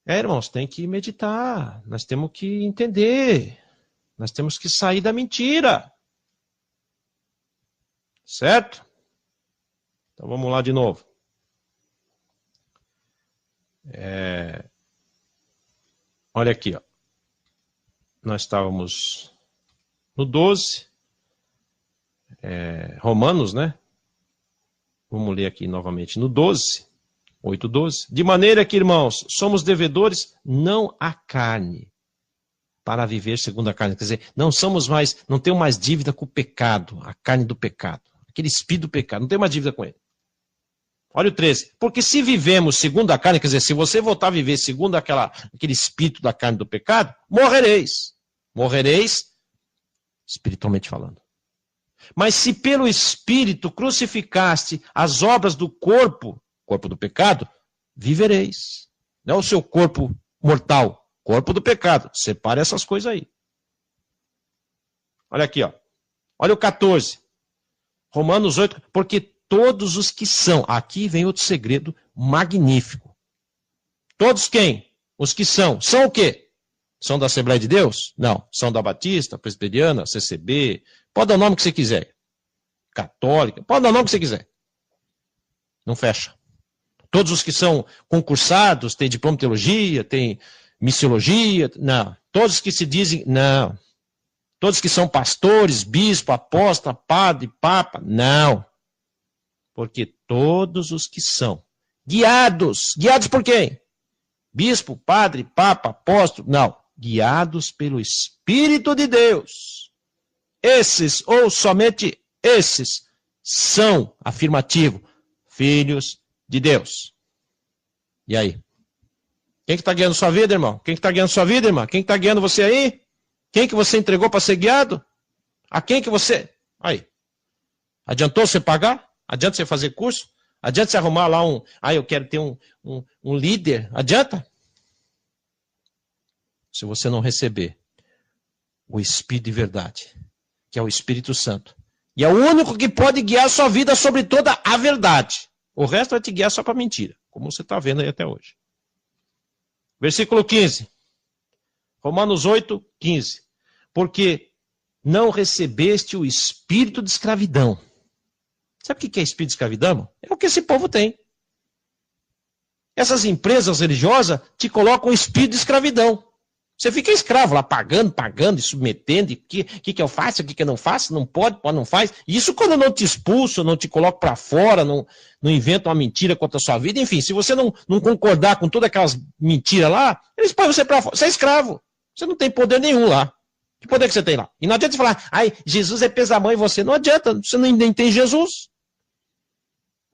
Irmãos, tem que meditar. Nós temos que entender. Nós temos que sair da mentira. Certo? Então vamos lá de novo. Olha aqui, ó. Nós estávamos no 12. Romanos, né? Vamos ler aqui novamente no 12. 8:12. De maneira que, irmãos, somos devedores não à carne, para viver segundo a carne. Quer dizer, não temos mais dívida com o pecado, a carne do pecado. Aquele espírito do pecado, não tem mais dívida com ele. Olha o 13. Porque se vivemos segundo a carne, quer dizer, se você voltar a viver segundo aquele espírito da carne do pecado, morrereis. Morrereis, espiritualmente falando. Mas se pelo Espírito crucificaste as obras do corpo do pecado, vivereis. Não é o seu corpo mortal, corpo do pecado. Separe essas coisas aí. Olha aqui, ó. Olha o 14. Romanos 8, porque todos os que são, aqui vem outro segredo magnífico. Todos quem? Os que são o quê? São da Assembleia de Deus? Não. São da Batista, Presbiteriana, CCB, pode dar o nome que você quiser. Católica, pode dar o nome que você quiser. Não fecha. Todos os que são concursados, têm diploma de teologia, têm missiologia, não. Todos os que se dizem, não. Todos que são pastores, bispo, apóstolo, padre, papa, não. Porque todos os que são guiados por quem? Bispo, padre, papa, apóstolo, não. Guiados pelo Espírito de Deus. Esses, ou somente esses, são, afirmativo, filhos de Deus. E aí? Quem que está guiando sua vida, irmão? Quem que está guiando sua vida, irmã? Quem que está guiando você aí? Quem que você entregou para ser guiado? A quem que você... Aí. Adiantou você pagar? Adianta você fazer curso? Adianta você arrumar lá eu quero ter um líder? Adianta? Se você não receber o Espírito de verdade, que é o Espírito Santo, e é o único que pode guiar a sua vida sobre toda a verdade. O resto vai te guiar só para mentira, como você está vendo aí até hoje. Versículo 15. Romanos 8, 15. Porque não recebeste o espírito de escravidão. Sabe o que é espírito de escravidão? É o que esse povo tem. Essas empresas religiosas te colocam um espírito de escravidão. Você fica escravo lá, pagando, e submetendo, e o que eu faço, o que eu não faço, não pode, não faz. Isso quando não te expulsam, não te colocam para fora, não inventam uma mentira contra a sua vida. Enfim, se você não concordar com todas aquelas mentiras lá, eles põem você para fora. Você é escravo. Você não tem poder nenhum lá. Que poder que você tem lá? E não adianta você falar, ai, Jesus é pesamão em você. Não adianta, você nem tem Jesus.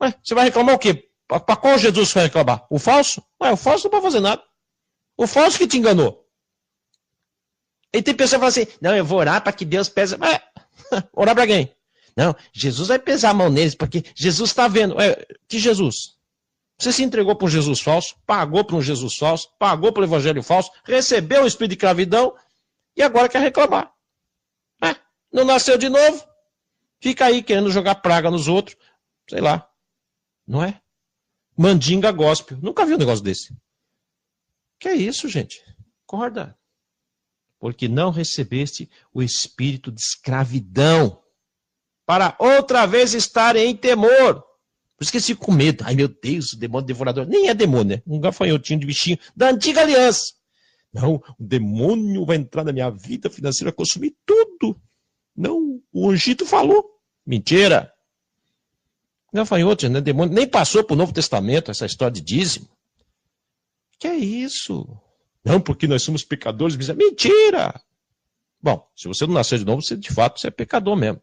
Ué, você vai reclamar o quê? Para qual Jesus você vai reclamar? O falso? Ué, o falso não pode fazer nada. O falso que te enganou. E tem pessoa que fala assim, não, eu vou orar para que Deus pese. Ué, orar para quem? Não, Jesus vai pesar a mão neles, porque Jesus está vendo. Ué, que Jesus? Você se entregou para um Jesus falso, pagou para um Jesus falso, pagou para o evangelho falso, recebeu o espírito de escravidão e agora quer reclamar. Não nasceu de novo, fica aí querendo jogar praga nos outros, sei lá, não é? Mandinga gospel. Nunca vi um negócio desse. Que é isso, gente? Acorda. Porque não recebeste o espírito de escravidão para outra vez estar em temor. Por isso que eles ficam com medo. Ai, meu Deus, o demônio devorador. Nem é demônio, né? Um gafanhotinho de bichinho da antiga aliança. Não, o demônio vai entrar na minha vida financeira, consumir tudo. Não, o ungido falou. Mentira. Gafanhoto, né? Demônio. Nem passou para o Novo Testamento essa história de dízimo. Que é isso? Não, porque nós somos pecadores. Mentira! Bom, se você não nasceu de novo, você de fato você é pecador mesmo.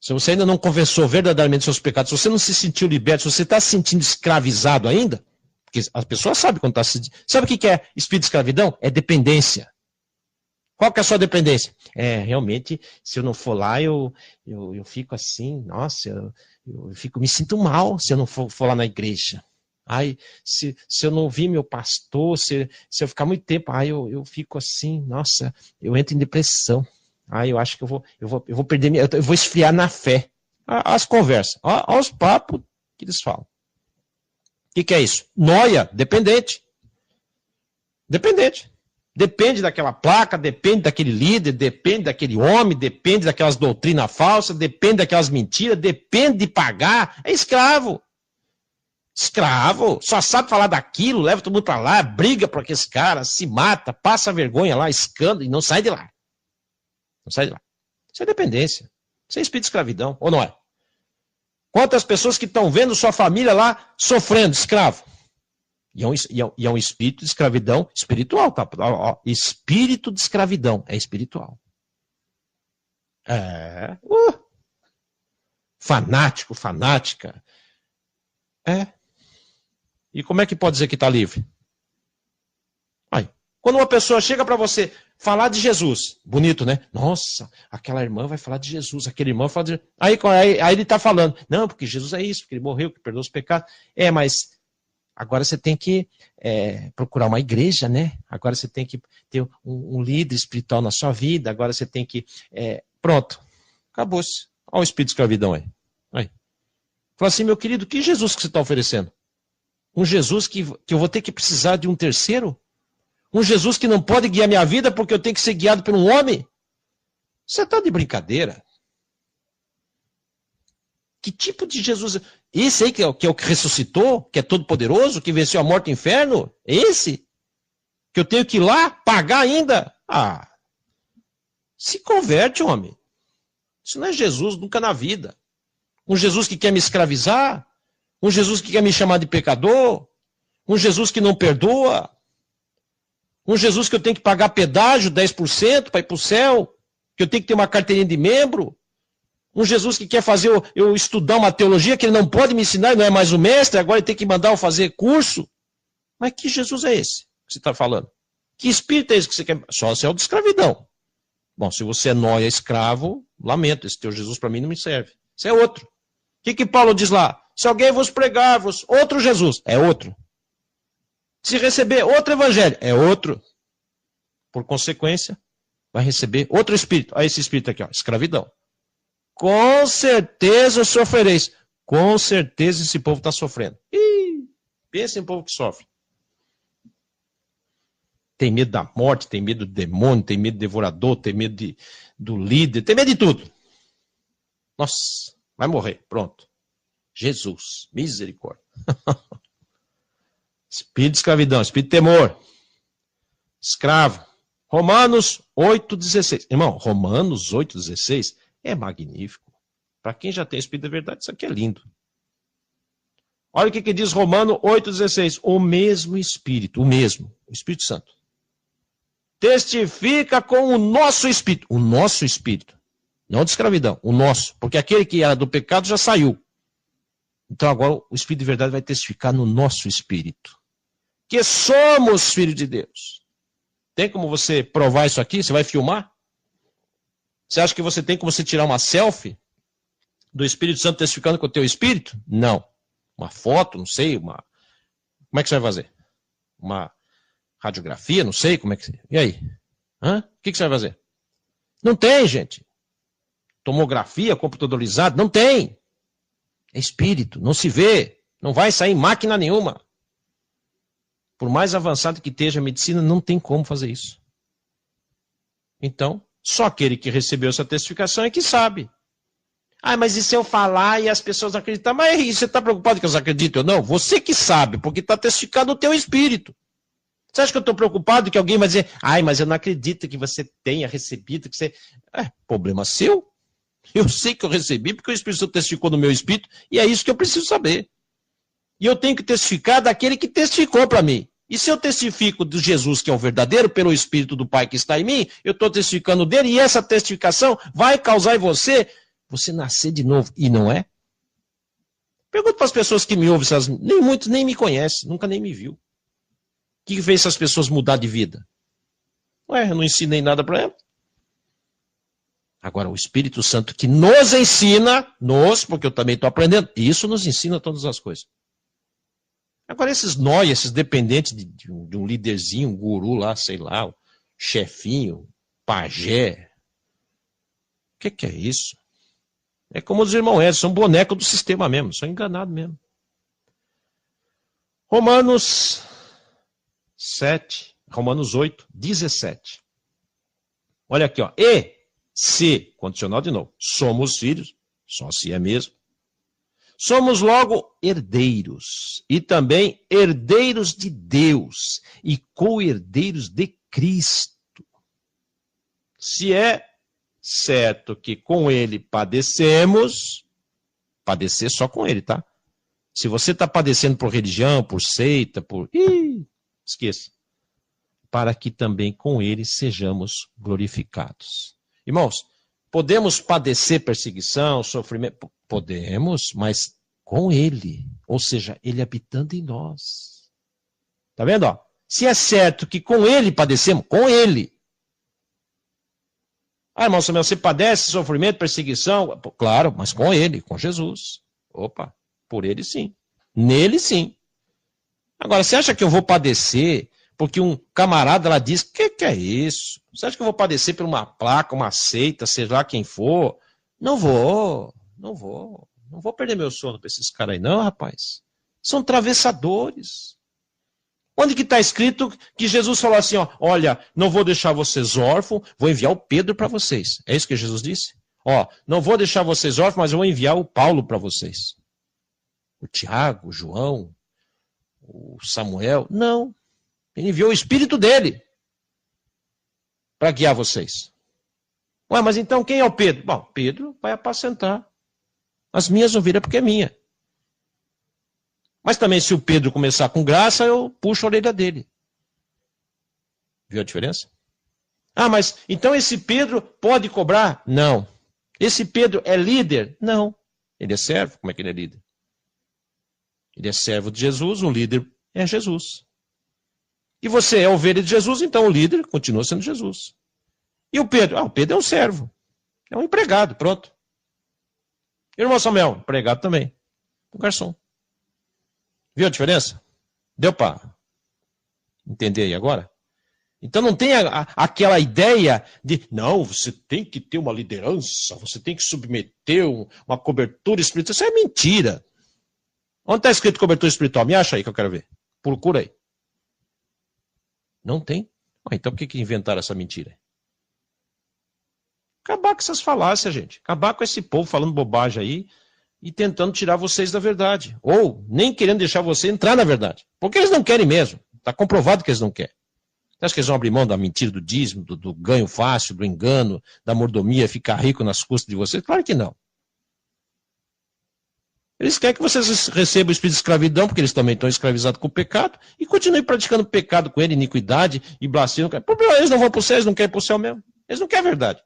Se você ainda não confessou verdadeiramente os seus pecados, se você não se sentiu liberto, se você está se sentindo escravizado ainda, porque as pessoas sabem quando está se sentindo. Sabe o que é espírito de escravidão? É dependência. Qual que é a sua dependência? Realmente, se eu não for lá, eu fico assim, nossa, eu me sinto mal se eu não for lá na igreja. Ai, se eu não ouvir meu pastor, se eu ficar muito tempo, eu fico assim, nossa, eu entro em depressão. Eu acho que eu vou perder, eu vou esfriar na fé. As conversas, os papos que eles falam. O que é isso? Noia, dependente. Dependente. Depende daquela placa, depende daquele líder, depende daquele homem, depende daquelas doutrinas falsas, depende daquelas mentiras, depende de pagar. É escravo. Escravo. Só sabe falar daquilo, leva todo mundo para lá, briga por aqueles caras, se mata, passa vergonha lá, escândalo e não sai de lá. Não sai de lá. Isso é dependência. Isso é espírito de escravidão, ou não é? Quantas pessoas que estão vendo sua família lá sofrendo, escravo? E é um espírito de escravidão espiritual, tá? Espírito de escravidão é espiritual. Fanático, fanática. E como é que pode dizer que está livre? Quando uma pessoa chega para você falar de Jesus, bonito, né? Nossa, aquela irmã vai falar de Jesus, aquele irmão vai falar de Jesus. Aí ele está falando, não, porque Jesus é isso, porque ele morreu, que perdoou os pecados. Mas agora você tem que procurar uma igreja, né? Agora você tem que ter um líder espiritual na sua vida, agora você tem que... Pronto, acabou-se. Olha o espírito de escravidão aí. Fala assim, meu querido, que Jesus que você está oferecendo? Um Jesus que eu vou ter que precisar de um terceiro? Um Jesus que não pode guiar minha vida porque eu tenho que ser guiado por um homem? Você está de brincadeira? Que tipo de Jesus? Esse aí que é o que ressuscitou, que é todo poderoso, que venceu a morte e o inferno? Esse? Que eu tenho que ir lá pagar ainda? Se converte, homem. Isso não é Jesus nunca na vida. Um Jesus que quer me escravizar? Um Jesus que quer me chamar de pecador? Um Jesus que não perdoa? Um Jesus que eu tenho que pagar pedágio, 10% para ir para o céu? Que eu tenho que ter uma carteirinha de membro? Um Jesus que quer fazer eu estudar uma teologia que ele não pode me ensinar, ele não é mais o mestre, agora ele tem que mandar eu fazer curso? Mas que Jesus é esse que você está falando? Que espírito é esse que você quer? Só se é o de escravidão. Bom, se você é nóia, escravo, lamento, esse teu Jesus para mim não me serve. Isso é outro. O que Paulo diz lá? Se alguém vos pregar-vos outro Jesus, é outro. Se receber outro evangelho, é outro. Por consequência, vai receber outro espírito. Olha esse espírito aqui, escravidão. Com certeza sofrereis. Com certeza esse povo está sofrendo. Pensa em povo que sofre. Tem medo da morte, tem medo do demônio, tem medo do devorador, tem medo do líder, tem medo de tudo. Nossa, vai morrer, pronto. Jesus, misericórdia. Espírito de escravidão, espírito de temor. Escravo. Romanos 8,16. Irmão, Romanos 8,16 é magnífico. Para quem já tem espírito da verdade, isso aqui é lindo. Olha o que diz Romano 8,16. O mesmo Espírito, o Espírito Santo. testifica com o nosso espírito. O nosso espírito. Não de escravidão, o nosso. Porque aquele que era do pecado já saiu. Então agora o Espírito de verdade vai testificar no nosso espírito. Que somos filhos de Deus. Tem como você provar isso aqui? Você vai filmar? Você acha que você tem como você tirar uma selfie do Espírito Santo testificando com o teu espírito? Não. Uma foto, não sei, Como é que você vai fazer? Uma radiografia, não sei como é que... E aí? O que você vai fazer? Não tem, gente. Tomografia computadorizada, não tem. É espírito, não se vê. Não vai sair máquina nenhuma. Por mais avançado que esteja a medicina, não tem como fazer isso. Então, só aquele que recebeu essa testificação é que sabe. Mas e se eu falar e as pessoas acreditam? Mas você está preocupado que elas acreditam ou não? Você que sabe, porque está testificado o teu espírito. Você acha que eu estou preocupado que alguém vai dizer, mas eu não acredito que você tenha recebido, que você... Problema seu. Eu sei que eu recebi porque o Espírito Santo testificou no meu espírito e é isso que eu preciso saber. E eu tenho que testificar daquele que testificou para mim. E se eu testifico de Jesus, que é o verdadeiro, pelo Espírito do Pai que está em mim, eu estou testificando dele e essa testificação vai causar em você nascer de novo. E não é? Pergunto para as pessoas que me ouvem, muitos nem me conhecem, nunca nem me viu. O que fez essas pessoas mudar de vida? Eu não ensinei nada para elas. Agora, o Espírito Santo que nos ensina, porque eu também estou aprendendo, isso nos ensina todas as coisas. Agora, esses nóias, esses dependentes de um líderzinho, um guru lá, sei lá, um chefinho, pajé. O que é isso? É como os irmãos Edson, são bonecos do sistema mesmo, são enganados mesmo. Romanos 8, 17. Olha aqui, ó. E se, condicional de novo, somos filhos, só se é mesmo, somos logo herdeiros, e também herdeiros de Deus, e co-herdeiros de Cristo. Se é certo que com ele padecemos, padecer só com ele, tá? Se você está padecendo por religião, por seita, esqueça. Para que também com ele sejamos glorificados. Irmãos, podemos padecer perseguição, sofrimento? Podemos, mas com ele. Ou seja, ele habitando em nós. Tá vendo? Ó? Se é certo que com ele padecemos, com ele. Irmão Samuel, você padece sofrimento, perseguição? Claro, mas com ele, com Jesus. Opa, por ele sim. Nele sim. Agora, você acha que eu vou padecer porque um camarada lá diz, que é isso? Você acha que eu vou padecer por uma placa, uma seita, seja lá quem for? Não vou perder meu sono para esses caras aí, não, rapaz. São travessadores. Onde que está escrito que Jesus falou assim, olha, não vou deixar vocês órfãos, vou enviar o Pedro para vocês. É isso que Jesus disse? Não vou deixar vocês órfãos, mas eu vou enviar o Paulo para vocês. O Tiago, o João, o Samuel. Não. Ele enviou o Espírito dele para guiar vocês. Mas então quem é o Pedro? Bom, Pedro vai apacentar as minhas ovelhas porque é minha. Mas também se o Pedro começar com graça, eu puxo a orelha dele. Viu a diferença? Mas então esse Pedro pode cobrar? Não. Esse Pedro é líder? Não. Ele é servo? Como é que ele é líder? Ele é servo de Jesus, o líder é Jesus. E você é ovelha de Jesus, então o líder continua sendo Jesus. E o Pedro? O Pedro é um servo. É um empregado, pronto. E o irmão Samuel? Empregado também. Um garçom. Viu a diferença? Deu para entender aí agora? Então não tem aquela ideia de, não, você tem que ter uma liderança, você tem que submeter uma cobertura espiritual. Isso é mentira. Onde está escrito cobertura espiritual? Me acha aí que eu quero ver. Procura aí. Não tem? Então por que inventaram essa mentira? Acabar com essas falácias, gente. Acabar com esse povo falando bobagem aí e tentando tirar vocês da verdade. Ou nem querendo deixar você entrar na verdade. Porque eles não querem mesmo. Está comprovado que eles não querem. Você acha que eles vão abrir mão da mentira, do dízimo, do ganho fácil, do engano, da mordomia, ficar rico nas custas de vocês? Claro que não. Eles querem que vocês recebam o espírito de escravidão, porque eles também estão escravizados com o pecado, e continuem praticando pecado com ele, iniquidade e blasfêmia. Eles não vão para o céu, eles não querem ir para o céu mesmo. Eles não querem a verdade.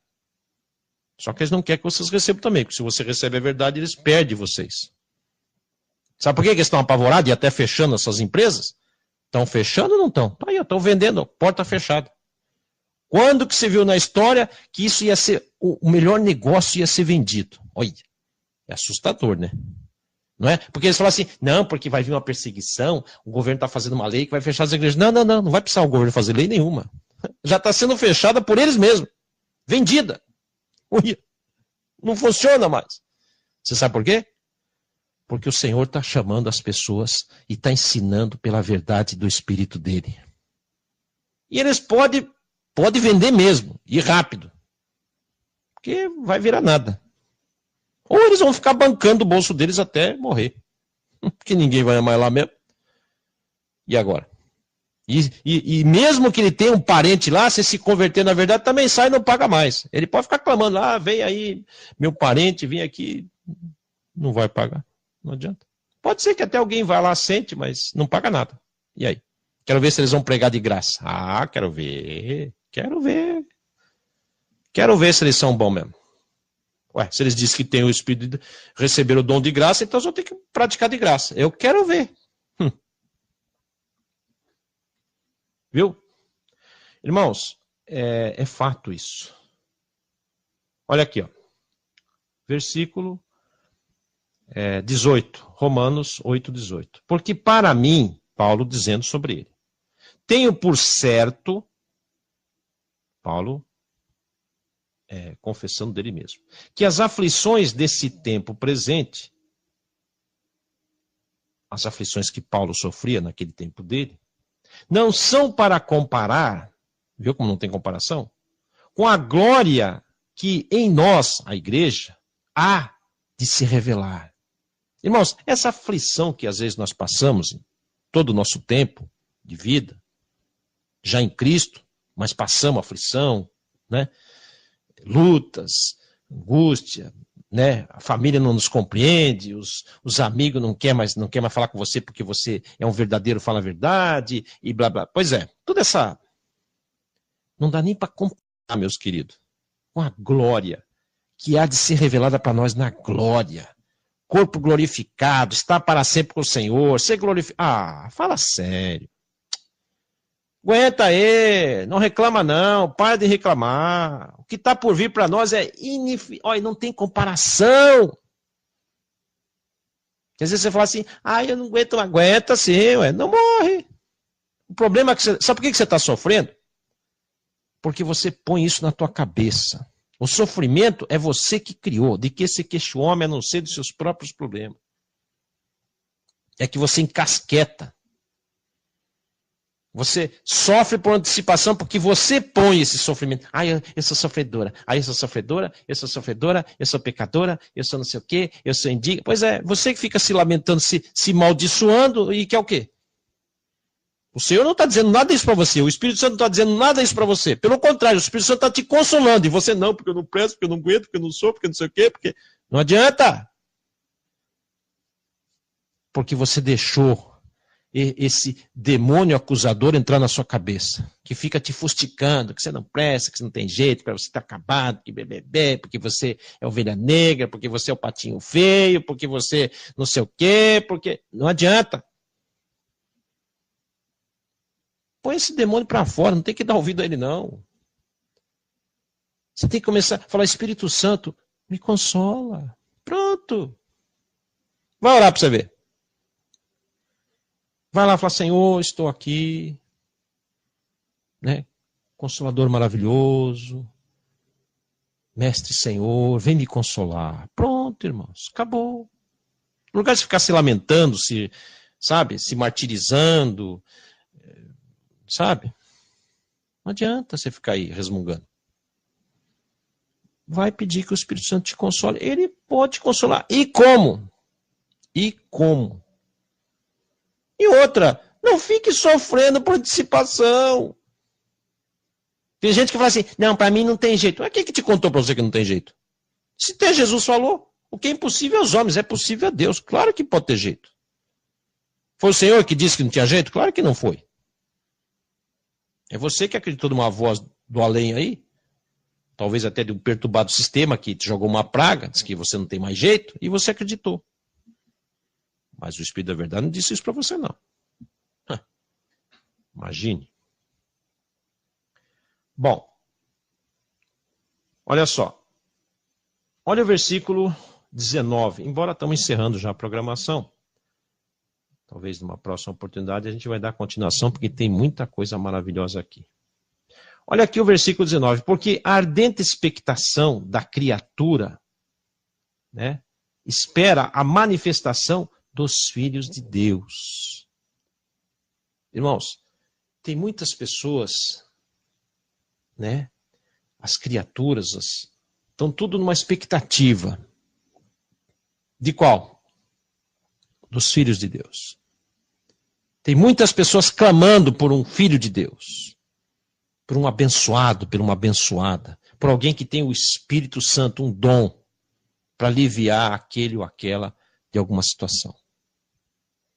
Só que eles não querem que vocês recebam também, porque se você recebe a verdade, eles perdem vocês. Sabe por que eles estão apavorados e até fechando essas empresas? Estão fechando ou não estão? Tá aí, estão vendendo, porta fechada. Quando que você viu na história que isso ia ser, o melhor negócio ia ser vendido? Olha, é assustador, né? Não é? Porque eles falam assim, não, porque vai vir uma perseguição, o governo está fazendo uma lei que vai fechar as igrejas. Não vai precisar o governo fazer lei nenhuma. Já está sendo fechada por eles mesmos. Vendida. Ui, não funciona mais. Você sabe por quê? Porque o Senhor está chamando as pessoas e está ensinando pela verdade do Espírito dele. E eles podem vender mesmo, e rápido. Porque vai virar nada. Ou eles vão ficar bancando o bolso deles até morrer. Porque ninguém vai mais lá mesmo. E agora? E mesmo que ele tenha um parente lá, se converter na verdade, também sai e não paga mais. Ele pode ficar clamando, vem aí, meu parente, vem aqui. Não vai pagar. Não adianta. Pode ser que até alguém vá lá, sente, mas não paga nada. E aí? Quero ver se eles vão pregar de graça. Quero ver. Quero ver se eles são bons mesmo. Ué, se eles dizem que tem o Espírito, receberam o dom de graça, então eles vão ter que praticar de graça. Eu quero ver. Viu? Irmãos, é fato isso. Olha aqui, ó. Versículo 18, Romanos 8, 18. Porque para mim, Paulo dizendo sobre ele, tenho por certo, Paulo confessando dele mesmo, que as aflições desse tempo presente, as aflições que Paulo sofria naquele tempo dele, não são para comparar, viu como não tem comparação? Com a glória que em nós, a igreja, há de se revelar. Irmãos, essa aflição que às vezes nós passamos em todo o nosso tempo de vida, já em Cristo, mas passamos aflição, né? Lutas, angústia, né? A família não nos compreende, os amigos não quer mais falar com você porque você é um verdadeiro fala a verdade e blá blá. Pois é, toda essa não dá nem para comparar, meus queridos, com a glória que há de ser revelada para nós na glória. Corpo glorificado, está para sempre com o Senhor, ser glorificado. Fala sério. Aguenta aí, não reclama não, para de reclamar. O que está por vir para nós é olha, não tem comparação. Às vezes você fala assim, eu não aguento, aguenta sim, não morre. O problema é que sabe por que você está sofrendo? Porque você põe isso na tua cabeça. O sofrimento é você que criou, de que se queixa o homem a não ser dos seus próprios problemas. É que você encasqueta. Você sofre por antecipação porque você põe esse sofrimento. Eu sou sofredora. Eu sou sofredora, eu sou sofredora, eu sou pecadora, eu sou não sei o quê, eu sou indigna. Pois é, você que fica se lamentando, se maldiçoando e quer o quê? O Senhor não está dizendo nada disso para você. O Espírito Santo não está dizendo nada disso para você. Pelo contrário, o Espírito Santo está te consolando. E você não, porque eu não presto, porque eu não aguento, porque eu não sou, porque não sei o quê. Porque não adianta. Porque você deixou esse demônio acusador entrar na sua cabeça. Que fica te fustigando, que você não presta, que você não tem jeito, que você está acabado, que bebê, porque você é ovelha negra, porque você é o patinho feio, porque você não sei o quê, porque... Não adianta. Põe esse demônio para fora, não tem que dar ouvido a ele, não. Você tem que começar a falar, Espírito Santo, me consola. Pronto. Vai orar para você ver. Vai lá e fala, Senhor, estou aqui. Né? Consolador maravilhoso. Mestre Senhor, vem me consolar. Pronto, irmãos, acabou. No lugar de ficar se lamentando, se martirizando... Sabe? Não adianta você ficar aí resmungando. Vai pedir que o Espírito Santo te console. Ele pode te consolar. E como? E como? E outra, não fique sofrendo por antecipação. Tem gente que fala assim, não, para mim não tem jeito. Mas quem que te contou para você que não tem jeito? Se até Jesus falou. O que é impossível aos homens é possível a Deus. Claro que pode ter jeito. Foi o Senhor que disse que não tinha jeito? Claro que não foi. É você que acreditou numa voz do além aí, talvez até de um perturbado sistema que te jogou uma praga, disse que você não tem mais jeito, e você acreditou. Mas o Espírito da Verdade não disse isso para você, não. Imagine. Bom, olha só. Olha o versículo 19. Embora estamos encerrando já a programação, talvez numa próxima oportunidade a gente vai dar continuação, porque tem muita coisa maravilhosa aqui. Olha aqui o versículo 19. Porque a ardente expectação da criatura, né, espera a manifestação dos filhos de Deus. Irmãos, tem muitas pessoas, né, as criaturas, estão tudo numa expectativa. De qual? Dos filhos de Deus. Tem muitas pessoas clamando por um filho de Deus, por um abençoado, por uma abençoada, por alguém que tem o Espírito Santo, um dom, para aliviar aquele ou aquela de alguma situação.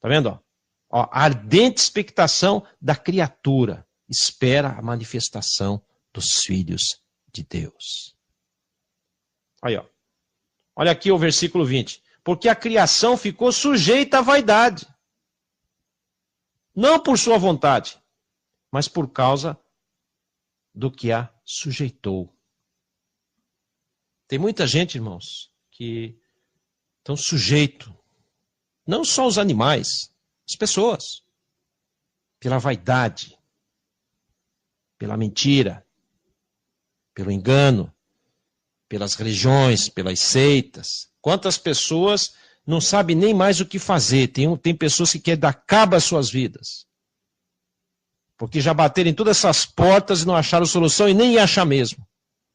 Tá vendo? Ó, a ardente expectação da criatura espera a manifestação dos filhos de Deus. Aí, ó. Olha aqui o versículo 20. Porque a criação ficou sujeita à vaidade. Não por sua vontade, mas por causa do que a sujeitou. Tem muita gente, irmãos, que estão sujeitos, não só os animais, as pessoas, pela vaidade, pela mentira, pelo engano, pelas religiões, pelas seitas. Quantas pessoas não sabem nem mais o que fazer? Tem pessoas que querem dar cabo às suas vidas. Porque já bateram em todas essas portas e não acharam solução e nem ia achar mesmo.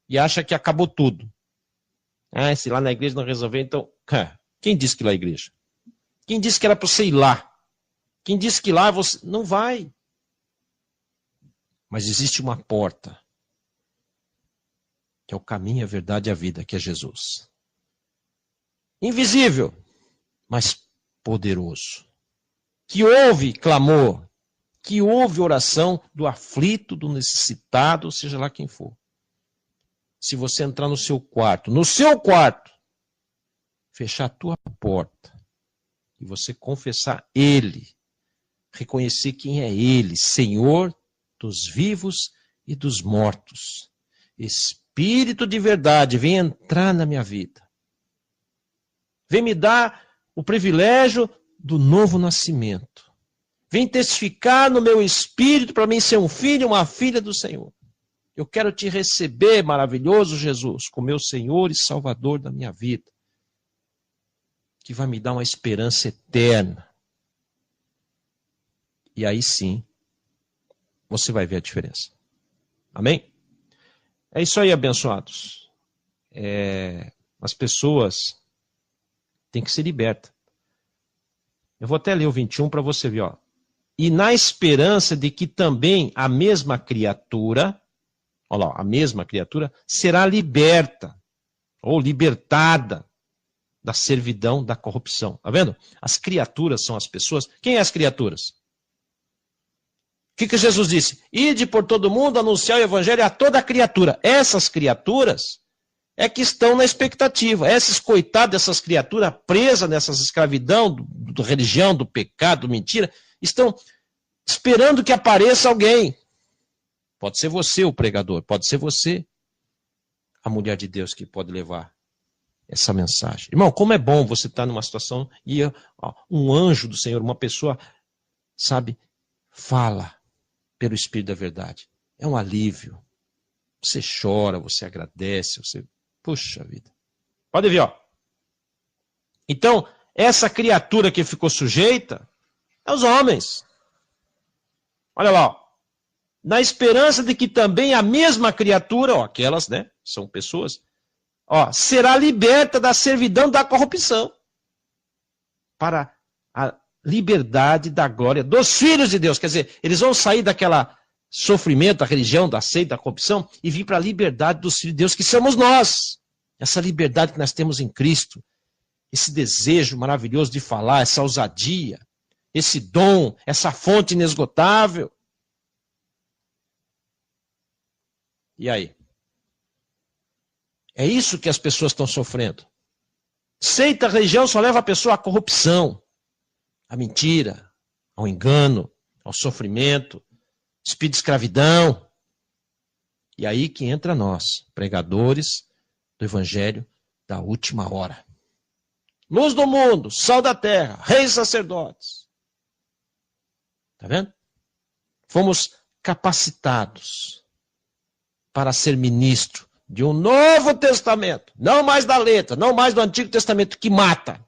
E acha que acabou tudo. Ah, se lá na igreja não resolver, então... Quem disse que lá é igreja? Quem disse que era para você ir lá? Quem disse que lá você... Não vai. Mas existe uma porta. Que é o caminho, a verdade e a vida, que é Jesus. Invisível, mas poderoso. Que ouve clamor, que ouve oração do aflito, do necessitado, seja lá quem for. Se você entrar no seu quarto, fechar a tua porta e você confessar Ele, reconhecer quem é Ele, Senhor dos vivos e dos mortos. Espírito de verdade, vem entrar na minha vida. Vem me dar o privilégio do novo nascimento. Vem testificar no meu espírito para mim ser um filho e uma filha do Senhor. Eu quero te receber, maravilhoso Jesus, como meu Senhor e Salvador da minha vida, que vai me dar uma esperança eterna. E aí sim, você vai ver a diferença. Amém? É isso aí, abençoados. As pessoas têm que ser libertas. Eu vou até ler o 21 para você ver. Ó. E na esperança de que também a mesma criatura, olha lá, a mesma criatura será liberta, ou libertada da servidão, da corrupção. Tá vendo? As criaturas são as pessoas. Quem é as criaturas? O que Jesus disse? Ide por todo mundo, anunciar o evangelho a toda criatura. Essas criaturas é que estão na expectativa. Essas coitadas, essas criaturas presas nessas escravidão, da religião, do pecado, mentira, estão esperando que apareça alguém. Pode ser você o pregador, pode ser você a mulher de Deus que pode levar essa mensagem. Irmão, como é bom você estar numa situação e um anjo do Senhor, uma pessoa, sabe, fala pelo Espírito da Verdade. É um alívio. Você chora, você agradece, você... Puxa vida. Pode ver, ó. Então, essa criatura que ficou sujeita é os homens. Olha lá, ó. Na esperança de que também a mesma criatura, ó, aquelas, né, são pessoas, ó, será liberta da servidão da corrupção para a liberdade da glória dos filhos de Deus. Quer dizer, eles vão sair daquela sofrimento, da religião, da seita, da corrupção, e vir para a liberdade dos filhos de Deus, que somos nós. Essa liberdade que nós temos em Cristo, esse desejo maravilhoso de falar, essa ousadia, esse dom, essa fonte inesgotável. E aí? É isso que as pessoas estão sofrendo. Seita, religião só leva a pessoa à corrupção, à mentira, ao engano, ao sofrimento, espírito de escravidão. E aí que entra nós, pregadores do evangelho da última hora. Luz do mundo, sal da terra, reis e sacerdotes. Está vendo? Fomos capacitados para ser ministro de um novo testamento, não mais da letra, não mais do Antigo Testamento, que mata.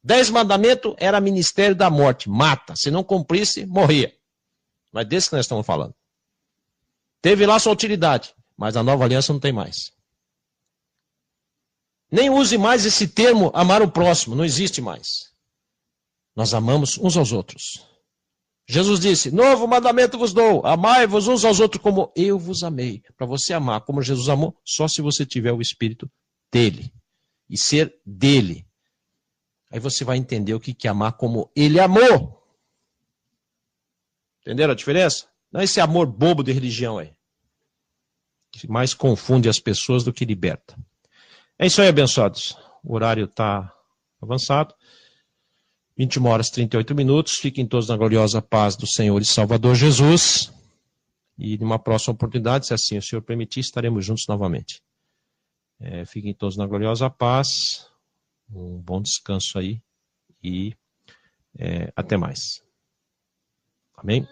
10 mandamentos era ministério da morte, mata. Se não cumprisse, morria. Mas desse que nós estamos falando. Teve lá sua utilidade, mas a nova aliança não tem mais. Nem use mais esse termo amar o próximo, não existe mais. Nós amamos uns aos outros. Jesus disse, novo mandamento vos dou, amai-vos uns aos outros como eu vos amei. Para você amar como Jesus amou, só se você tiver o Espírito dele e ser dele. Aí você vai entender o que é amar como ele amou. Entenderam a diferença? Não é esse amor bobo de religião aí, que mais confunde as pessoas do que liberta. É isso aí, abençoados. O horário está avançado. 21 horas e 38 minutos. Fiquem todos na gloriosa paz do Senhor e Salvador Jesus. E numa próxima oportunidade, se assim o Senhor permitir, estaremos juntos novamente. Fiquem todos na gloriosa paz. Um bom descanso aí. E até mais. Amém?